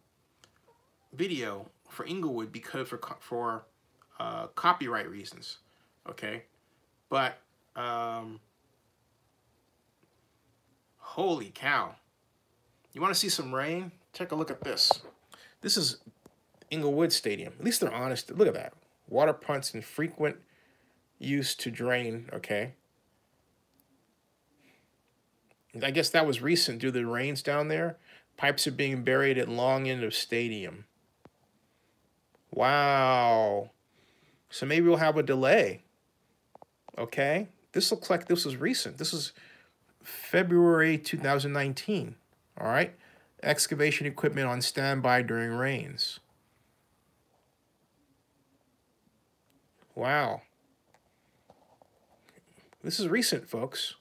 video for Inglewood because for copyright reasons. Okay, but holy cow! You want to see some rain? Take a look at this. This is Inglewood Stadium. At least they're honest. Look at that. Water pumps in frequent use to drain. Okay. I guess that was recent due to the rains down there. Pipes are being buried at long end of stadium. Wow. So maybe we'll have a delay. Okay. This looks like this was recent. This is February 2019. All right. Excavation equipment on standby during rains. Wow. This is recent, folks.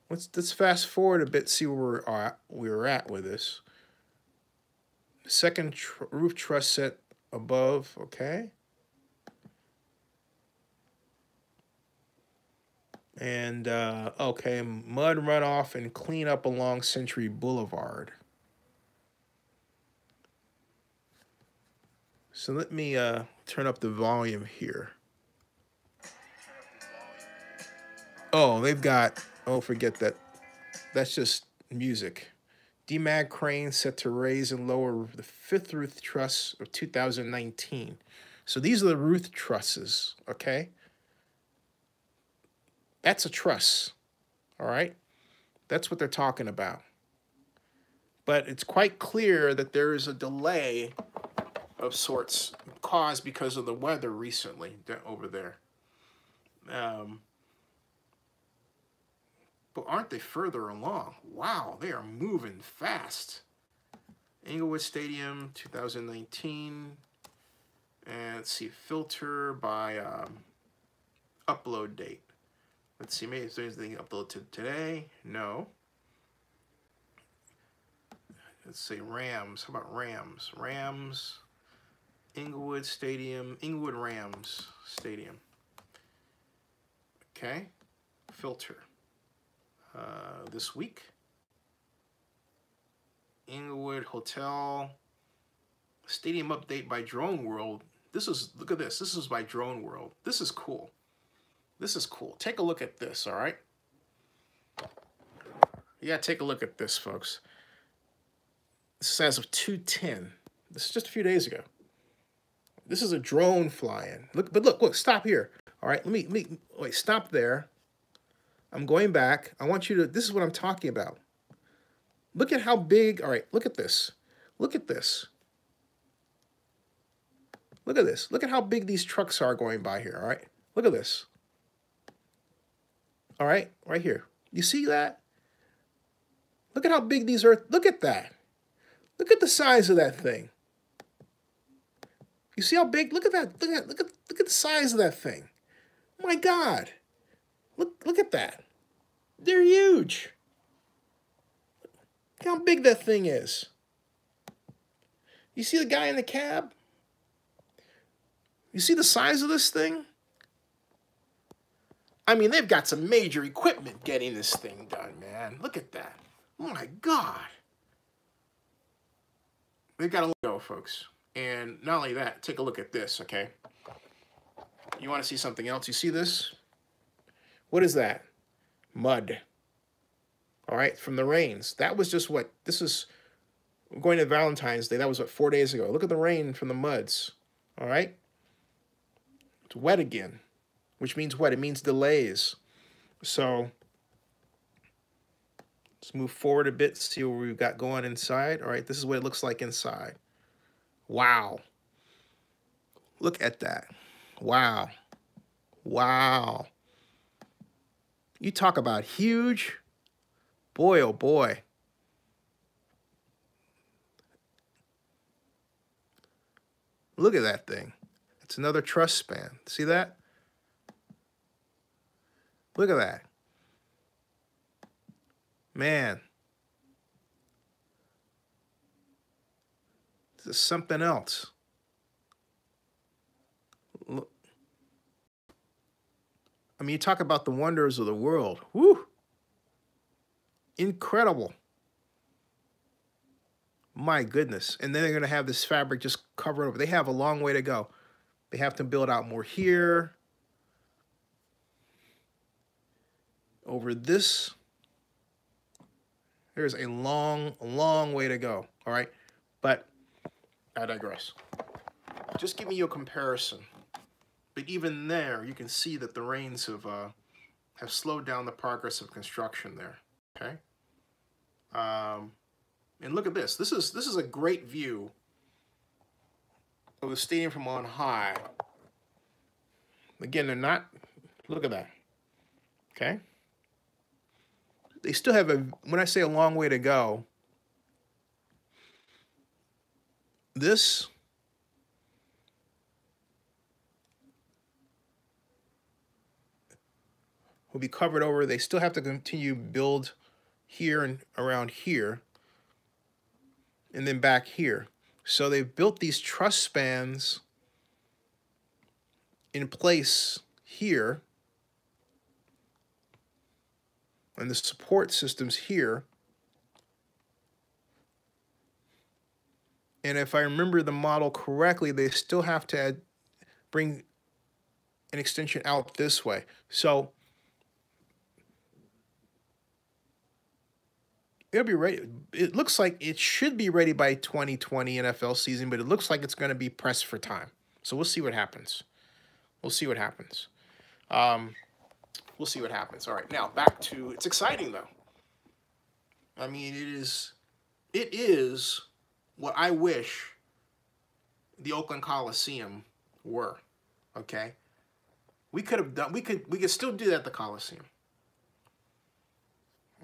Let's fast forward a bit, see where we're at with this. Second roof truss set above, okay. And, okay, mud runoff and cleanup along Century Boulevard. So let me turn up the volume here. Oh, they've got, oh, forget that. That's just music. DMAG crane set to raise and lower the fifth roof truss of 2019. So these are the roof trusses, okay? That's a truss, all right? That's what they're talking about. But it's quite clear that there is a delay of sorts caused because of the weather recently over there. But aren't they further along? Wow, they are moving fast. Inglewood Stadium, 2019. And let's see, filter by upload date. Let's see, maybe is there anything uploaded to today? No. Let's say Rams. How about Rams? Rams, Inglewood Stadium, Inglewood Rams Stadium. Okay, filter. This week. Inglewood Hotel. Stadium update by Drone World. This is, look at this. This is by Drone World. This is cool. This is cool. Take a look at this, all right? You gotta take a look at this, folks. This is as of 2/10. This is just a few days ago. This is a drone flying. Look, but look, stop here. All right, let me wait, stop there. I'm going back. I want you to, this is what I'm talking about. Look at how big, all right, look at this. Look at this. Look at this. Look at how big these trucks are going by here, all right? Look at this. All right, right here. You see that? Look at how big these are. Look at that. Look at the size of that thing. You see how big? Look at that. Look at the size of that thing. Oh my God. Look at that. They're huge. Look how big that thing is. You see the guy in the cab? You see the size of this thing? I mean, they've got some major equipment getting this thing done, man. Look at that. Oh my God. They've got to go, folks. And not only that, take a look at this, okay? You want to see something else? You see this? What is that? Mud. All right, from the rains. That was just what, this is, we're going to Valentine's Day. That was what, 4 days ago. Look at the rain from the muds. All right? It's wet again, which means what? It means delays. So Let's move forward a bit, see what we've got going inside. All right, this is what it looks like inside. Wow. Look at that. Wow. Wow. You talk about huge. Boy, oh boy. Look at that thing. It's another truss span. See that? Look at that. Man. This is something else. Look. I mean, you talk about the wonders of the world. Woo! Incredible. My goodness. And then they're going to have this fabric just covered over. They have a long way to go. They have to build out more here. Over this. There's a long, long way to go. All right. But I digress. Just give me your comparison. But even there, you can see that the rains have slowed down the progress of construction there. Okay. And look at this. This is a great view of the stadium from on high. Again, they're not. Look at that. Okay. They still have a. When I say a long way to go, this will be covered over. They still have to continue build here and around here, and then back here. So they've built these truss spans in place here, and the support systems here. And if I remember the model correctly, they still have to bring an extension out this way. So it'll be ready. It looks like it should be ready by 2020 NFL season, but it looks like it's going to be pressed for time. So we'll see what happens. We'll see what happens. We'll see what happens. All right, now back to, it's exciting though. I mean, it is what I wish the Oakland Coliseum were. Okay, we could still do that at the Coliseum.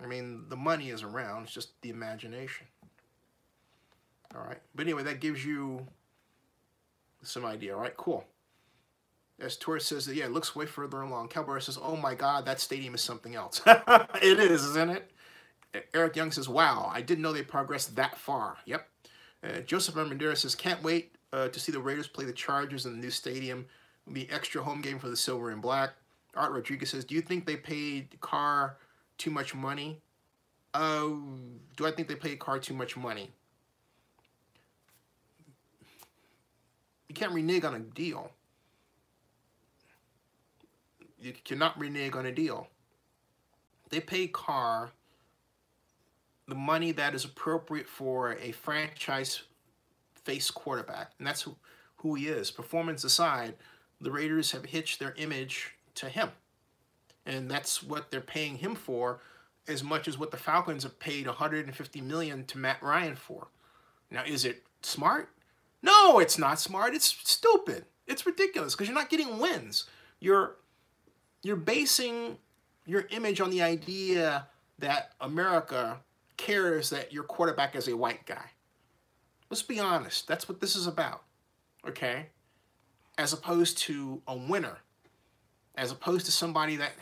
I mean, the money is around. It's just the imagination. All right. But anyway, that gives you some idea. All right, cool. As Torres says, that, yeah, it looks way further along. Calbar says, oh, my God, that stadium is something else. It is, isn't it? Eric Young says, wow, I didn't know they progressed that far. Yep. Joseph Armendariz says, can't wait to see the Raiders play the Chargers in the new stadium. It'll be an extra home game for the silver and black. Art Rodriguez says, do you think they paid Carr too much money? Do I think they paid Carr too much money? You can't renege on a deal. You cannot renege on a deal. They pay Carr the money that is appropriate for a franchise-face quarterback, and that's who he is. Performance aside, the Raiders have hitched their image to him. And that's what they're paying him for, as much as what the Falcons have paid $150 million to Matt Ryan for. Now, is it smart? No, it's not smart. It's stupid. It's ridiculous because you're not getting wins. You're basing your image on the idea that America cares that your quarterback is a white guy. Let's be honest. That's what this is about, okay? As opposed to a winner. As opposed to somebody that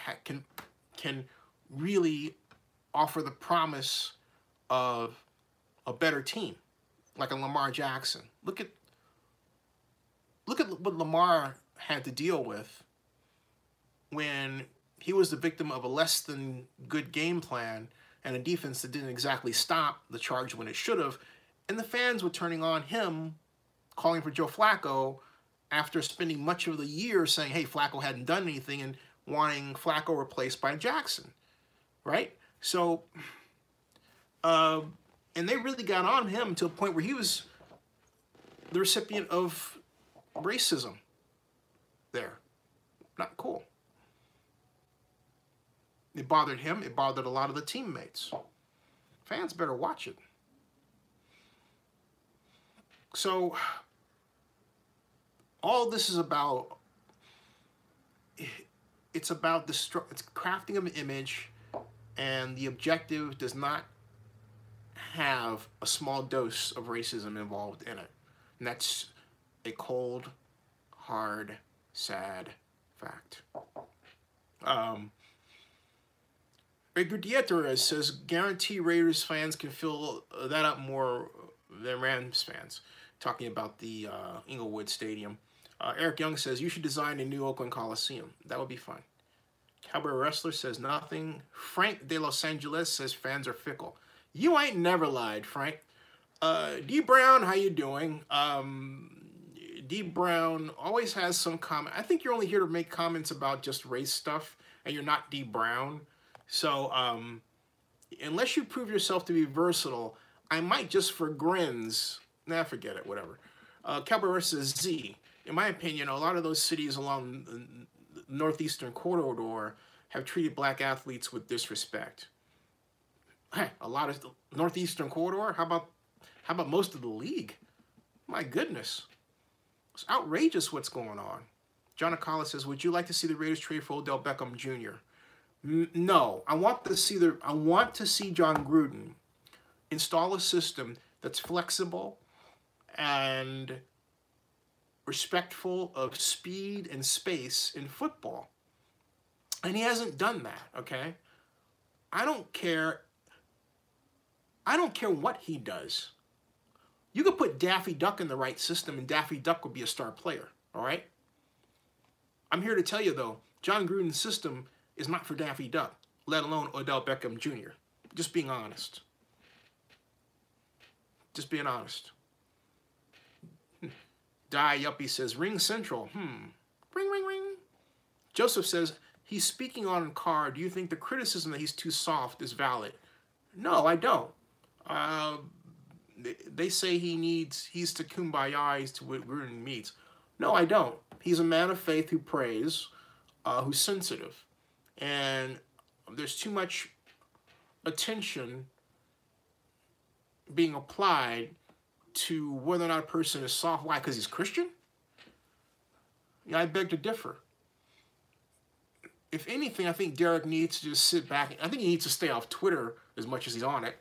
can really offer the promise of a better team, like a Lamar Jackson. Look at what Lamar had to deal with when he was the victim of a less than good game plan and a defense that didn't exactly stop the charge when it should have, and the fans were turning on him, calling for Joe Flacco, after spending much of the year saying, hey, Flacco hadn't done anything, and wanting Flacco replaced by Jackson, right? So, and they really got on him to a point where he was the recipient of racism there. Not cool. It bothered him. It bothered a lot of the teammates. Fans better watch it. So all this is about, it's about it's crafting of an image, and the objective does not have a small dose of racism involved in it. And that's a cold, hard, sad fact. Edgar Dieter says, guarantee Raiders fans can fill that up more than Rams fans. Talking about the Inglewood Stadium. Eric Young says, you should design a new Oakland Coliseum. That would be fun. Cowboy Wrestler says, nothing. Frank de Los Angeles says, fans are fickle. You ain't never lied, Frank. D. Brown, how you doing? D. Brown always has some comment. I think you're only here to make comments about just race stuff, and you're not D. Brown. So, unless you prove yourself to be versatile, I might just for grins, forget it, whatever. Cowboy Wrestler says, Z. In my opinion, a lot of those cities along the northeastern corridor have treated black athletes with disrespect. Hey, a lot of the northeastern corridor? How about most of the league? My goodness. It's outrageous what's going on. John Acala says, would you like to see the Raiders trade for Odell Beckham Jr.? No. I want to see John Gruden install a system that's flexible and respectful of speed and space in football. And he hasn't done that, okay? I don't care what he does. You could put Daffy Duck in the right system and Daffy Duck would be a star player, all right? I'm here to tell you, though, John Gruden's system is not for Daffy Duck, let alone Odell Beckham Jr. Just being honest. Just being honest. Die Yuppie says, Ring Central. Ring, ring, ring. Joseph says, he's speaking on Carr. Do you think the criticism that he's too soft is valid? No, I don't. They say he's to kumbaya, he's to what Gruden meets. No, I don't. He's a man of faith who prays, who's sensitive. And there's too much attention being applied to whether or not a person is soft. Why? Because he's Christian? Yeah, I beg to differ. If anything, I think Derek needs to just sit back. I think he needs to stay off Twitter as much as he's on it.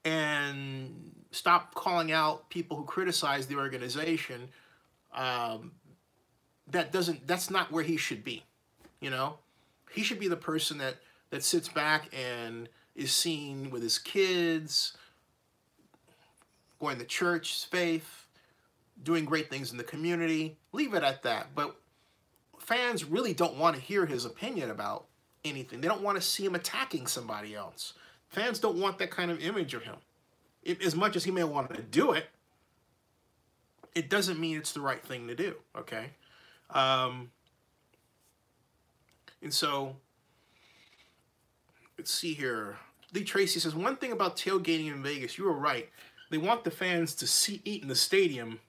And stop calling out people who criticize the organization. That's not where he should be. You know? He should be the person that sits back and is seen with his kids, going to church, faith, doing great things in the community. Leave it at that. But fans really don't want to hear his opinion about anything. They don't want to see him attacking somebody else. Fans don't want that kind of image of him. As much as he may want to do it, it doesn't mean it's the right thing to do, okay? And so, let's see here. Lee Tracy says, one thing about tailgating in Vegas, you were right. They want the fans to eat in the stadium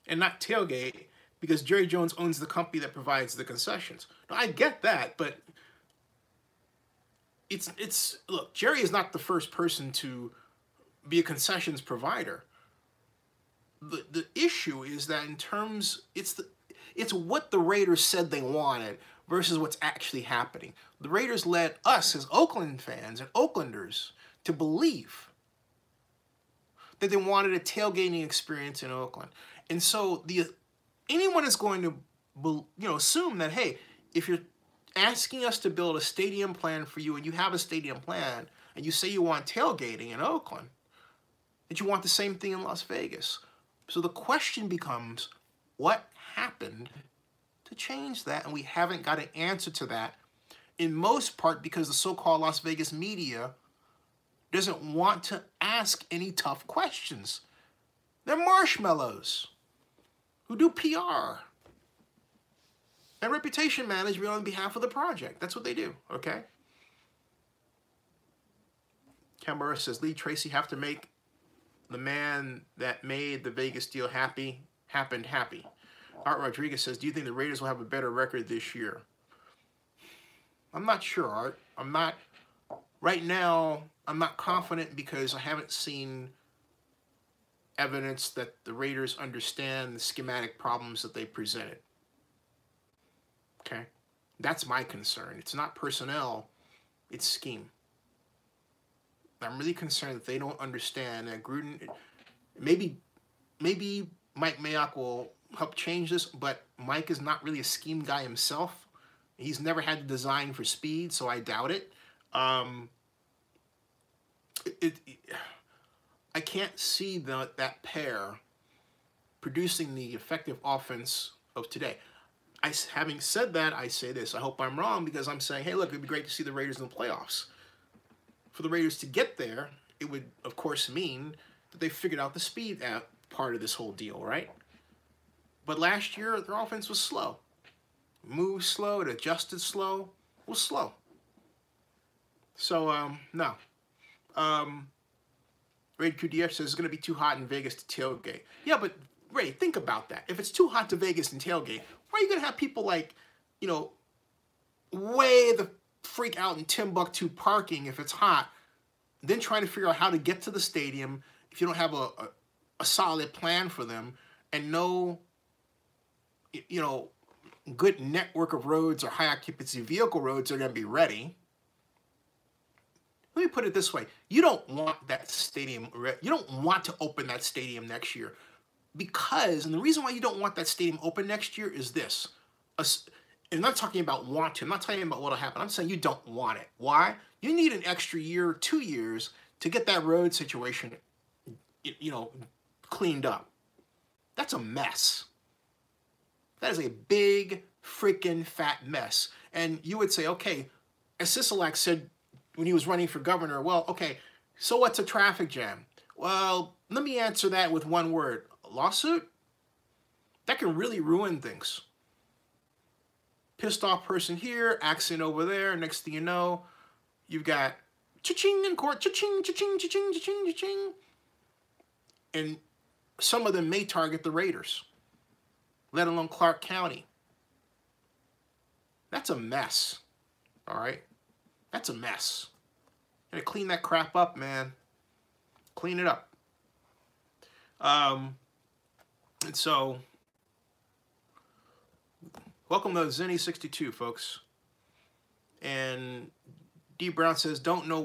and not tailgate because Jerry Jones owns the company that provides the concessions. Now, I get that, but look, Jerry is not the first person to be a concessions provider. The issue is that in terms, it's what the Raiders said they wanted versus what's actually happening. The Raiders led us as Oakland fans and Oaklanders to believe that they wanted a tailgating experience in Oakland. And so anyone is going to assume that, hey, if you're asking us to build a stadium plan for you and you have a stadium plan and you say you want tailgating in Oakland, that you want the same thing in Las Vegas. So the question becomes, what happened to change that? And we haven't got an answer to that, in most part because the so-called Las Vegas media doesn't want to ask any tough questions. They're marshmallows who do PR and reputation management on behalf of the project. That's what they do, okay? Canberra says, Lee Tracy have to make the man that made the Vegas deal happy. Art Rodriguez says, do you think the Raiders will have a better record this year? I'm not sure, Art. I'm not Right now, I'm not confident because I haven't seen evidence that the Raiders understand the schematic problems that they presented. Okay? That's my concern. It's not personnel, it's scheme. I'm really concerned that they don't understand that Gruden, maybe Mike Mayock will help change this, but Mike is not really a scheme guy himself. He's never had to design for speed, so I doubt it. I can't see that pair producing the effective offense of today. Having said that, I say this. I hope I'm wrong because I'm saying, hey, look, it'd be great to see the Raiders in the playoffs. For the Raiders to get there, it would, of course, mean that they figured out the speed part of this whole deal, right? But last year, their offense was slow. Moved slow, it adjusted slow, it was slow. So, no. Ray QDF says it's going to be too hot in Vegas to tailgate. Yeah, but Ray, think about that. If it's too hot to Vegas and tailgate, why are you going to have people like, you know, way the freak out in Timbuktu parking if it's hot, then trying to figure out how to get to the stadium if you don't have a solid plan for them and no, you know, good network of roads or high occupancy vehicle roads are going to be ready. Let me put it this way. You don't want that stadium, you don't want to open that stadium next year because, and the reason why you don't want that stadium open next year is this. And I'm not talking about want to, I'm not talking about what'll happen. I'm saying you don't want it. Why? You need an extra year, 2 years to get that road situation, you know, cleaned up. That's a mess. That is a big freaking fat mess. And you would say, okay, as Sisolak said when he was running for governor, well, okay, so what's a traffic jam? Well, let me answer that with one word. A lawsuit? That can really ruin things. Pissed off person here, accident over there. Next thing you know, you've got cha-ching in court, cha-ching, cha-ching, cha-ching, cha-ching, cha-ching. And some of them may target the Raiders, let alone Clark County. That's a mess, all right? That's a mess. You gotta clean that crap up, man. Clean it up. And so, welcome to Zenny62, folks. And D. Brown says, don't know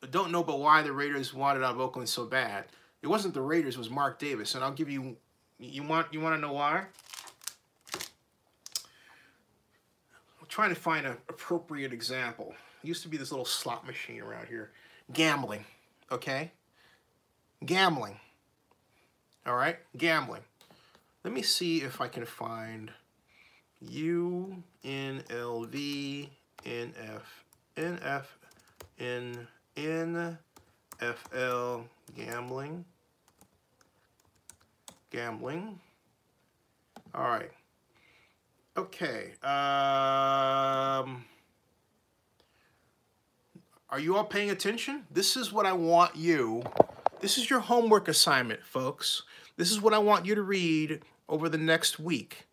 but why the Raiders wanted out of Oakland so bad. It wasn't the Raiders, it was Mark Davis. And I'll give you, you want to know why? I'm trying to find an appropriate example. There used to be this little slot machine around here. Gambling, okay? Gambling. All right? Gambling. Let me see if I can find UNLV NFL gambling. Gambling. All right. Okay. Are you all paying attention? This is what I want you. This is your homework assignment, folks. This is what I want you to read over the next week.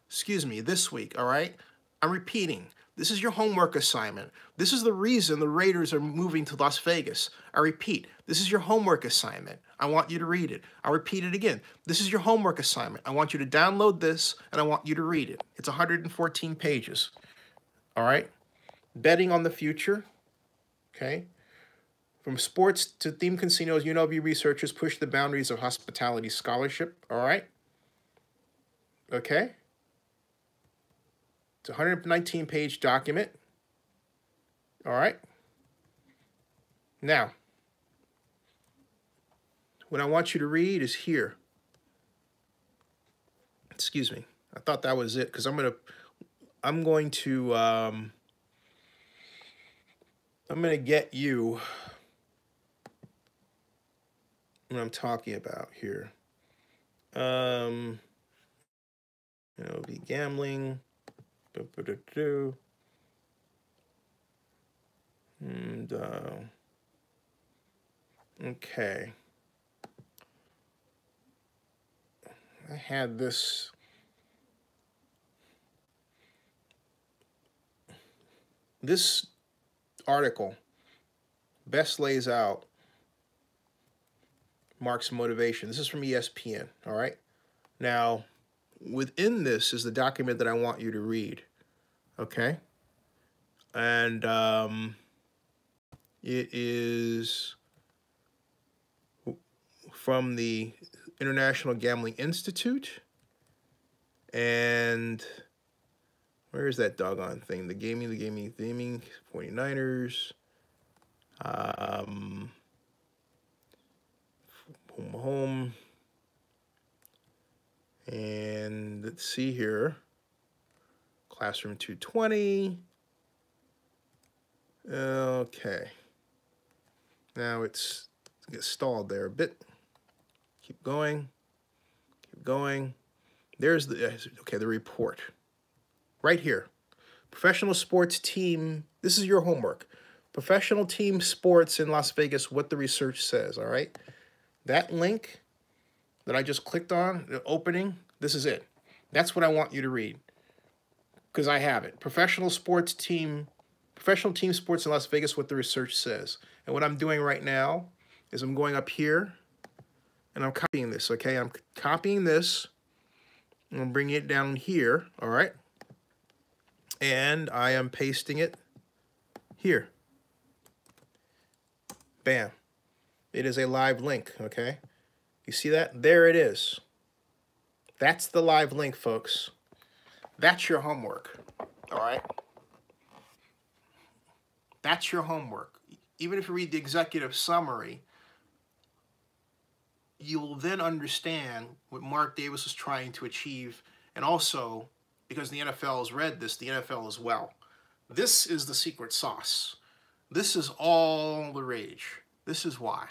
Excuse me, this week, all right? I'm repeating. This is your homework assignment. This is the reason the Raiders are moving to Las Vegas. I repeat, this is your homework assignment. I want you to read it. I'll repeat it again. This is your homework assignment. I want you to download this, and I want you to read it. It's 114 pages, all right? Betting on the future, okay? From sports to theme casinos, UNLV researchers push the boundaries of hospitality scholarship, all right? Okay? It's a 119-page document. All right? Now, what I want you to read is here. Excuse me. I thought that was it because I'm going to get you what I'm talking about here. You know, be gambling. And okay, I had this article best lays out Mark's motivation. This is from ESPN, all right? Now, within this is the document that I want you to read, okay? And it is from the International Gambling Institute. And where is that doggone thing? The gaming, 49ers. Home. And let's see here. Classroom 220. Okay. Now it's get stalled there a bit. Keep going. Keep going. There's the report. Right here. Professional sports team. This is your homework. Professional team sports in Las Vegas, what the research says, all right? That link that I just clicked on, the opening, this is it. That's what I want you to read, because I have it. Professional team sports in Las Vegas, what the research says. And what I'm doing right now is I'm going up here, and I'm copying this, okay? I'm copying this, and I'm bringing it down here, all right? And I am pasting it here. Bam. It is a live link, okay? You see that? There it is. That's the live link, folks. That's your homework, all right? That's your homework. Even if you read the executive summary, you will then understand what Mark Davis was trying to achieve, and also, because the NFL has read this, the NFL as well. This is the secret sauce. This is all the rage. This is why.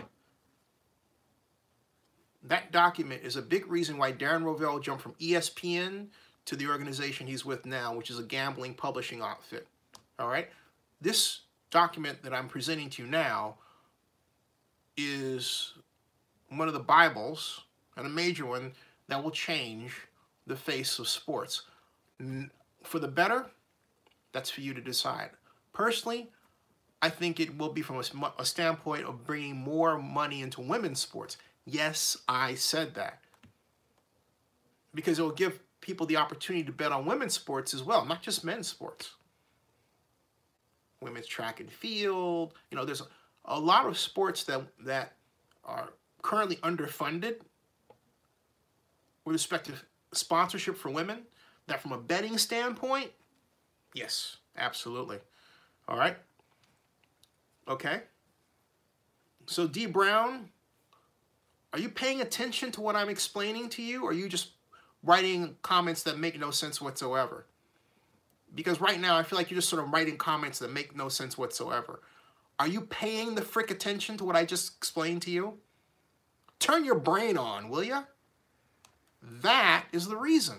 That document is a big reason why Darren Rovell jumped from ESPN to the organization he's with now, which is a gambling publishing outfit. All right? This document that I'm presenting to you now is one of the Bibles, and a major one, that will change the face of sports. For the better, that's for you to decide. Personally, I think it will be from a standpoint of bringing more money into women's sports. Yes, I said that. Because it will give people the opportunity to bet on women's sports as well, not just men's sports. Women's track and field. You know, there's a lot of sports that are currently underfunded with respect to sponsorship for women, that from a betting standpoint, yes, absolutely. All right? Okay? So, D. Brown, are you paying attention to what I'm explaining to you, or are you just writing comments that make no sense whatsoever? Because right now, I feel like you're just sort of writing comments that make no sense whatsoever. Are you paying the frick attention to what I just explained to you? Turn your brain on, will ya? That is the reason.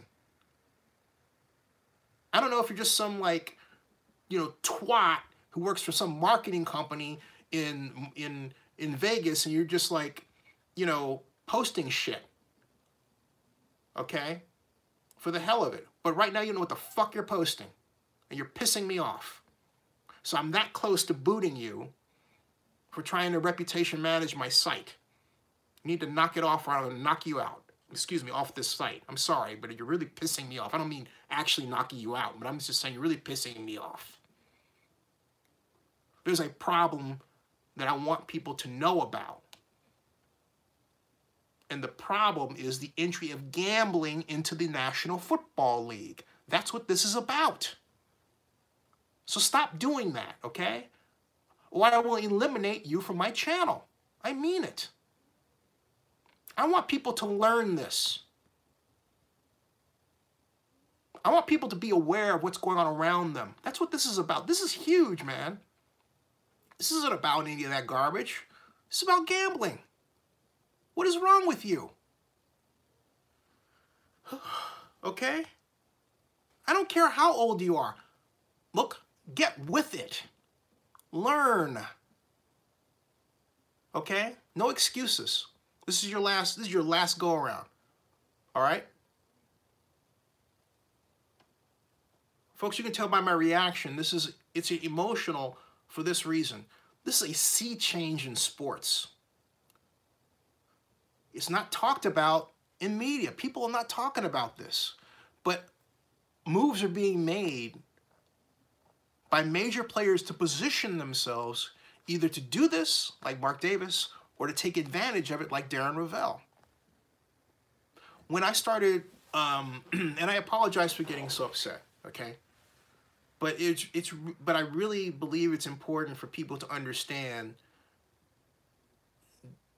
I don't know if you're just some, like, you know, twat who works for some marketing company in Vegas, and you're just like, you know, posting shit. Okay? For the hell of it. But right now you know what the fuck you're posting. And you're pissing me off. So I'm that close to booting you for trying to reputation manage my site. You need to knock it off, or I'm going to knock you out. Excuse me, off this site. I'm sorry, but you're really pissing me off. I don't mean actually knocking you out, but I'm just saying you're really pissing me off. There's a problem that I want people to know about. And the problem is the entry of gambling into the National Football League. That's what this is about. So stop doing that, okay? Or I will eliminate you from my channel. I mean it. I want people to learn this. I want people to be aware of what's going on around them. That's what this is about. This is huge, man. This isn't about any of that garbage. This is about gambling. What is wrong with you? Okay? I don't care how old you are. Look, get with it. Learn. Okay? No excuses. This is your last go around. All right? Folks, you can tell by my reaction, it's emotional for this reason. This is a sea change in sports. It's not talked about in media. People are not talking about this. But moves are being made by major players to position themselves either to do this, like Mark Davis, or to take advantage of it, like Darren Rovell. When I started, and I apologize for getting so upset, okay? But but I really believe it's important for people to understand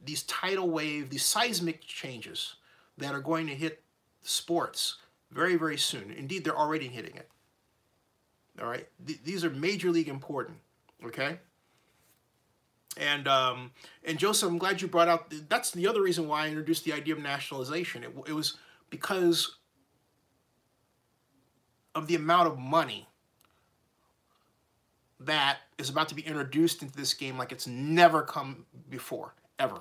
these tidal wave, these seismic changes that are going to hit sports very, very soon. Indeed, they're already hitting it. All right, these are major league important. Okay. And Joseph, I'm glad you brought out. That's the other reason why I introduced the idea of nationalization. It was because of the amount of money that is about to be introduced into this game like it's never come before, ever.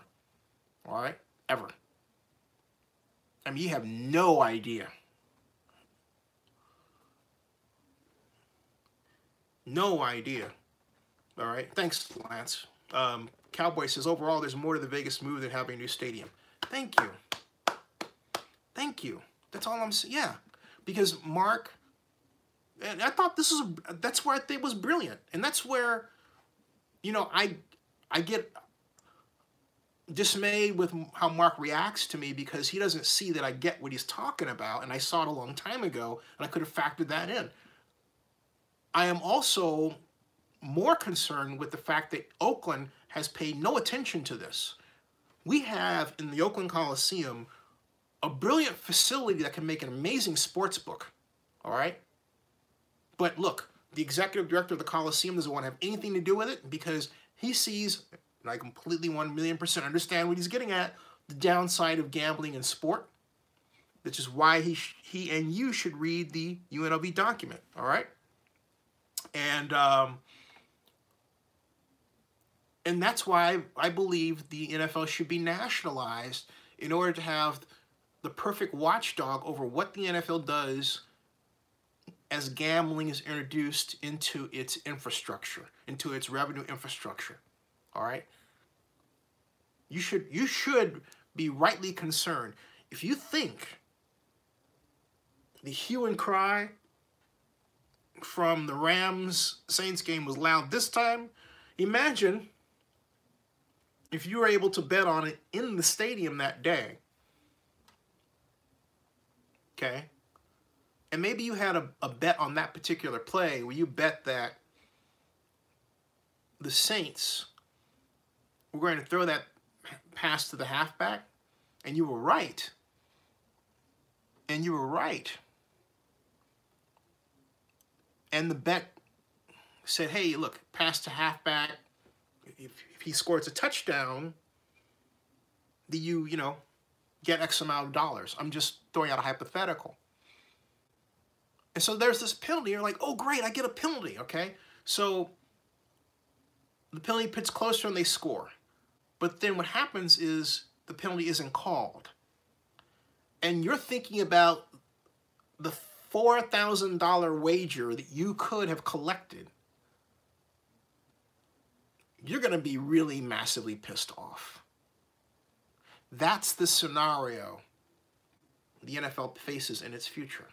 All right, ever. I mean, you have no idea. No idea. All right. Thanks, Lance. Cowboy says, overall, there's more to the Vegas move than having a new stadium. Thank you. Thank you. That's all I'm saying. Yeah. Because Mark, and I thought that's where I think was brilliant. And that's where, you know, I get dismayed with how Mark reacts to me because he doesn't see that I get what he's talking about. And I saw it a long time ago, and I could have factored that in. I am also more concerned with the fact that Oakland has paid no attention to this. We have in the Oakland Coliseum a brilliant facility that can make an amazing sports book, all right? But look, the executive director of the Coliseum doesn't want to have anything to do with it because he sees, and I completely 1,000,000% understand what he's getting at, the downside of gambling in sport, which is why he and you should read the UNLV document, all right? And that's why I believe the NFL should be nationalized in order to have the perfect watchdog over what the NFL does as gambling is introduced into its infrastructure, into its revenue infrastructure. All right? You should be rightly concerned. If you think the hue and cry from the Rams-Saints game was loud this time, imagine if you were able to bet on it in the stadium that day. Okay? And maybe you had a bet on that particular play where you bet that the Saints were going to throw that pass to the halfback, and you were right. And you were right. And the bet said, hey, look, pass to halfback. If he scores a touchdown, you get X amount of dollars. I'm just throwing out a hypothetical. And so there's this penalty. You're like, oh, great, I get a penalty, okay? So the penalty pit's closer and they score. But then what happens is the penalty isn't called. And you're thinking about the $4,000 wager that you could have collected. You're going to be really massively pissed off. That's the scenario the NFL faces in its future.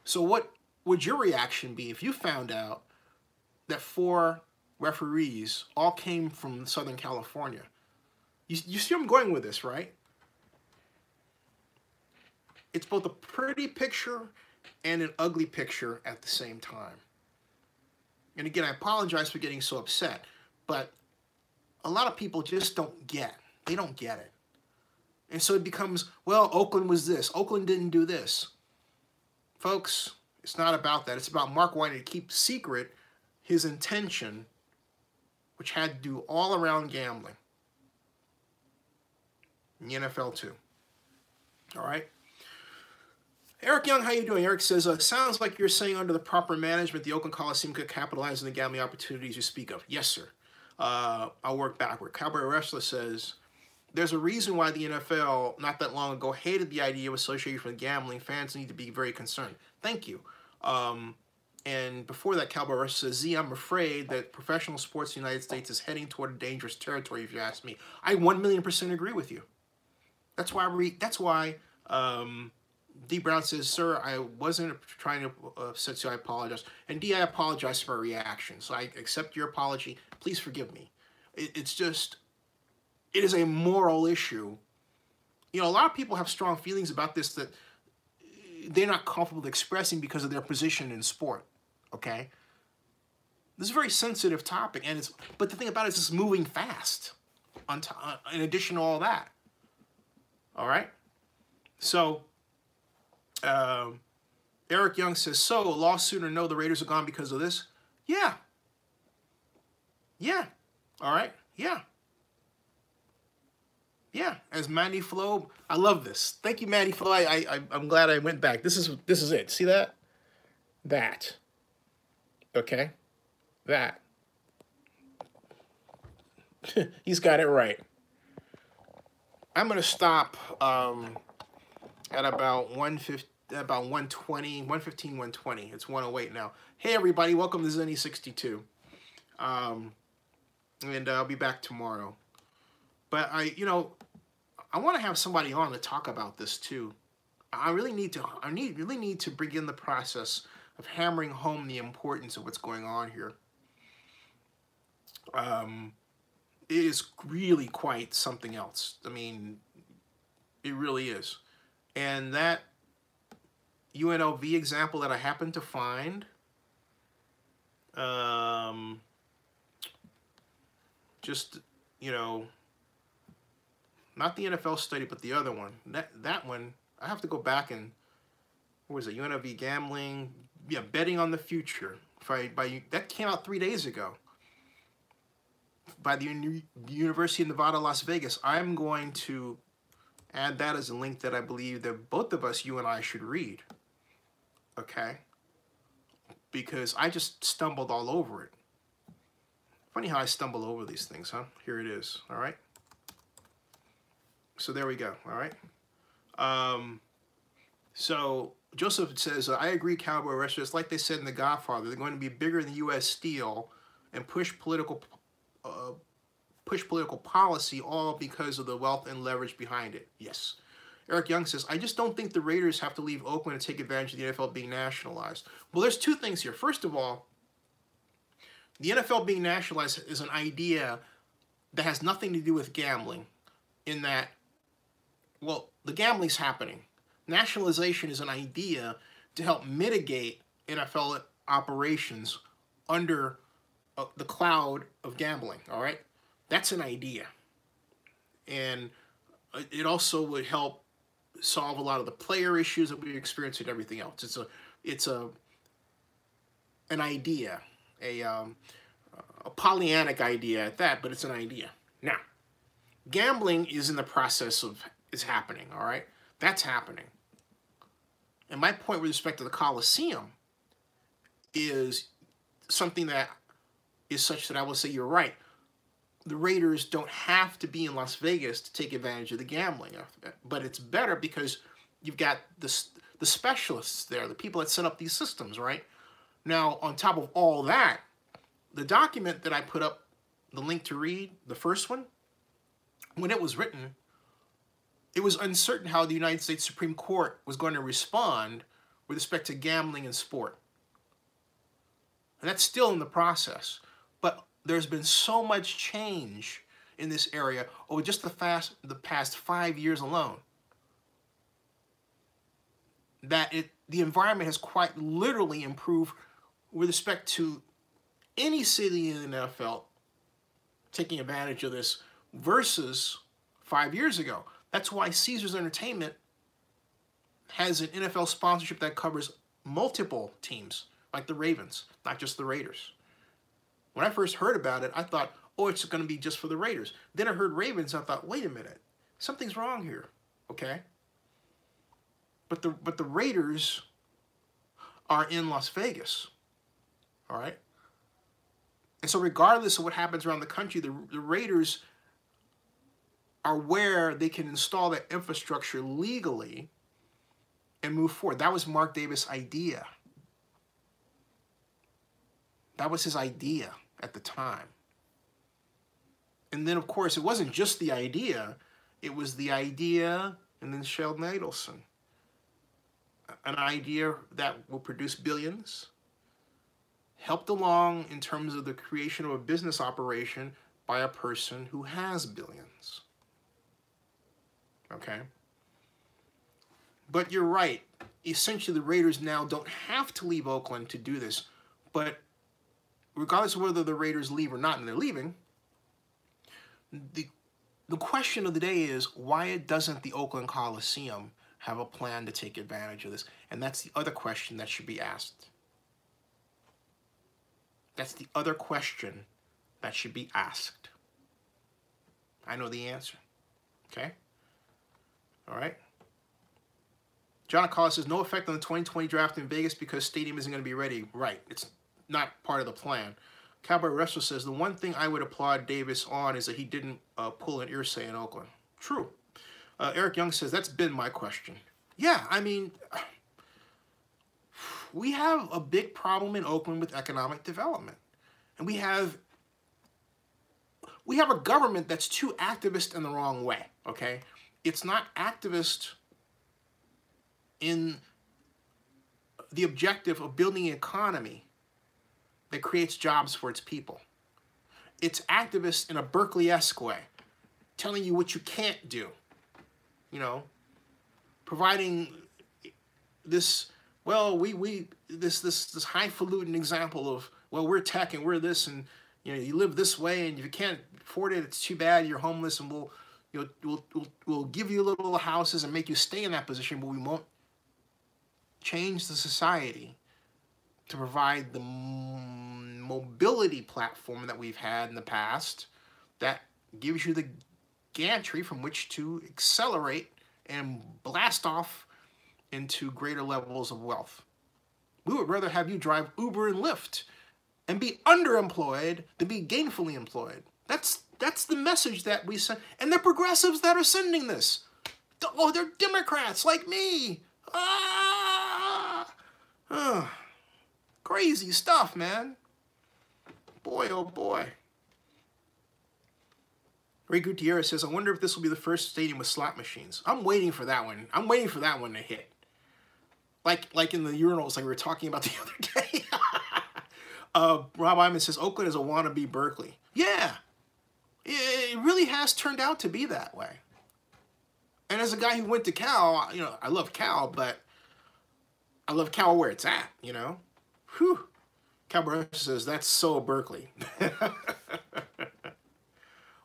So what would your reaction be if you found out that 4 referees all came from Southern California? You see where I'm going with this, right? It's both a pretty picture and an ugly picture at the same time. And again, I apologize for getting so upset, but a lot of people just don't get. They don't get it. And so it becomes, well, Oakland was this. Oakland didn't do this. Folks, it's not about that. It's about Mark wanting to keep secret his intention, which had to do all around gambling. In the NFL too. All right? Eric Young, how you doing? Eric says, sounds like you're saying under the proper management, the Oakland Coliseum could capitalize on the gambling opportunities you speak of. Yes, sir. I'll work backward. Cowboy Wrestler says, there's a reason why the NFL, not that long ago, hated the idea of association with gambling. Fans need to be very concerned. Thank you. And before that, Cowboy Rush says, Z, I'm afraid that professional sports in the United States is heading toward a dangerous territory, if you ask me. I 1,000,000% agree with you. That's why D Brown says, sir, I wasn't trying to upset you, I apologize. And D, I apologize for my reaction. So I accept your apology. Please forgive me. It's just, it is a moral issue. You know, a lot of people have strong feelings about this that they're not comfortable expressing because of their position in sport. Okay, this is a very sensitive topic, and but the thing about it is it's moving fast. In addition to all that, all right. So, Eric Young says, so lawsuit or no, the Raiders are gone because of this. Yeah. Yeah. All right. Yeah. Yeah. As Mandy Flo, I love this. Thank you, Mandy Flo. I'm glad I went back. This is it. See that? That. Okay, that. He's got it right. I'm gonna stop at about 1:20, 1:15, 1:20. It's 1:08 now. Hey everybody, welcome to Zenny 62. And I'll be back tomorrow. But I want to have somebody on to talk about this too. I really need to begin the process of hammering home the importance of what's going on here. It is really quite something else. I mean, it really is. And that UNLV example that I happened to find, just, not the NFL study, but the other one. That one, I have to go back and, what was it, UNLV gambling, yeah, betting on the future. That came out 3 days ago by the University of Nevada, Las Vegas. I'm going to add that as a link that I believe that both of us, you and I, should read. Okay? Because I just stumbled all over it. Funny how I stumble over these things, huh? Here it is, all right? So there we go, all right? So Joseph says, I agree, Cowboy Restaurants, like they said in The Godfather, they're going to be bigger than U.S. Steel and push political policy, all because of the wealth and leverage behind it. Yes. Eric Young says, I just don't think the Raiders have to leave Oakland and take advantage of the NFL being nationalized. Well, there's two things here. First of all, the NFL being nationalized is an idea that has nothing to do with gambling, in that, well, the gambling's happening. Nationalization is an idea to help mitigate NFL operations under the cloud of gambling, all right? That's an idea. And it also would help solve a lot of the player issues that we experience and everything else. It's an idea, a Pollyannic idea at that, but it's an idea. Now, gambling is in the process of, is happening, all right? That's happening. And my point with respect to the Coliseum is something that is such that I will say you're right. The Raiders don't have to be in Las Vegas to take advantage of the gambling, but it's better because you've got the specialists there, the people that set up these systems, right? Now, on top of all that, the document that I put up, the link to read, the first one, when it was written, it was uncertain how the United States Supreme Court was going to respond with respect to gambling in sport. And that's still in the process. But there's been so much change in this area over just the past 5 years alone that the environment has quite literally improved with respect to any city in the NFL taking advantage of this versus 5 years ago. That's why Caesars Entertainment has an NFL sponsorship that covers multiple teams, like the Ravens, not just the Raiders. When I first heard about it, I thought, oh, it's going to be just for the Raiders. Then I heard Ravens, I thought, wait a minute, something's wrong here, okay? But the Raiders are in Las Vegas, all right? And so regardless of what happens around the country, the Raiders are where they can install that infrastructure legally and move forward. That was Mark Davis' idea. That was his idea at the time. And then, of course, it wasn't just the idea. It was the idea, and then Sheldon Adelson. An idea that will produce billions, helped along in terms of the creation of a business operation by a person who has billions. Okay? But you're right. Essentially, the Raiders now don't have to leave Oakland to do this. But regardless of whether the Raiders leave or not, and they're leaving, the question of the day is, why doesn't the Oakland Coliseum have a plan to take advantage of this? And that's the other question that should be asked. That's the other question that should be asked. I know the answer. Okay? All right? John Acala says, no effect on the 2020 draft in Vegas because stadium isn't going to be ready. Right. It's not part of the plan. Cowboy Wrestler says, the one thing I would applaud Davis on is that he didn't pull an Irsay in Oakland. True. Eric Young says, that's been my question. Yeah, I mean, we have a big problem in Oakland with economic development. And we have a government that's too activist in the wrong way, okay? It's not activist in the objective of building an economy that creates jobs for its people. It's activist in a Berkeley-esque way, telling you what you can't do, you know, providing this, well, this highfalutin example of, well, we're tech and we're this, and you know, you live this way, and if you can't afford it, it's too bad, you're homeless, and we'll give you little houses and make you stay in that position, but we won't change the society to provide the mobility platform that we've had in the past that gives you the gantry from which to accelerate and blast off into greater levels of wealth. We would rather have you drive Uber and Lyft and be underemployed than be gainfully employed. That's the message that we send. And they're progressives that are sending this. Oh, they're Democrats like me. Crazy stuff, man. Boy, oh boy. Ray Gutierrez says, I wonder if this will be the first stadium with slot machines. I'm waiting for that one. I'm waiting for that one to hit. Like in the urinals, like we were talking about the other day. Rob Iman says, Oakland is a wannabe Berkeley. Yeah, it really has turned out to be that way. And as a guy who went to Cal, you know, I love Cal, but I love Cal where it's at, you know? Whew. Cal Brush says, that's so Berkeley.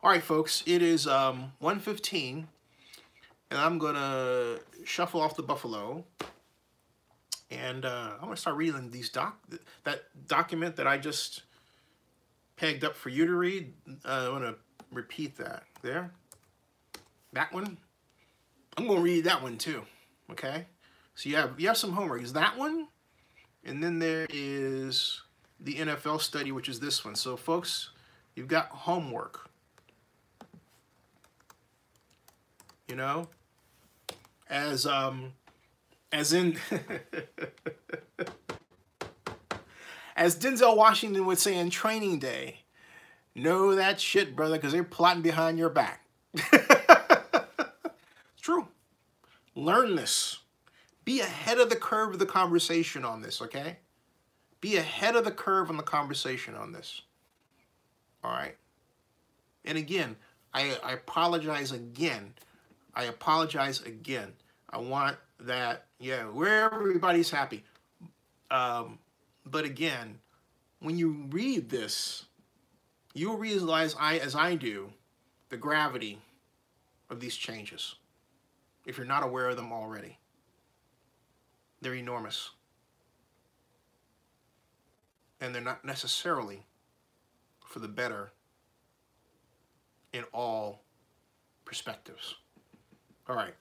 All right, folks, it is 1:15, and I'm going to shuffle off the buffalo, and I'm going to start reading these that document that I just pegged up for you to read. I want to repeat that there. That one. I'm going to read that one too, okay? So you have some homework. Is that one, and then there is the NFL study, which is this one. So, folks, you've got homework. You know, as in, as Denzel Washington would say in Training Day, know that shit, brother, because they're plotting behind your back. It's true. Learn this. Be ahead of the curve of the conversation on this, okay? Be ahead of the curve on the conversation on this. All right? And again, I apologize again. I apologize again. I want that, yeah, where everybody's happy. But again, when you read this, you'll realize, as I do, the gravity of these changes, if you're not aware of them already. They're enormous. And they're not necessarily for the better in all perspectives. All right.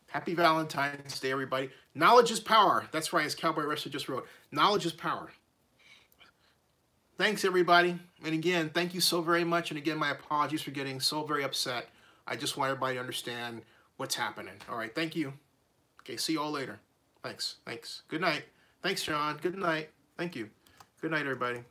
Happy Valentine's Day, everybody. Knowledge is power. That's right, as Cowboy Wrestler just wrote. Knowledge is power. Thanks, everybody. And again, thank you so very much. And again, my apologies for getting so very upset. I just want everybody to understand what's happening. All right, thank you. Okay, see you all later. Thanks. Thanks. Good night. Thanks, John. Good night. Thank you. Good night, everybody.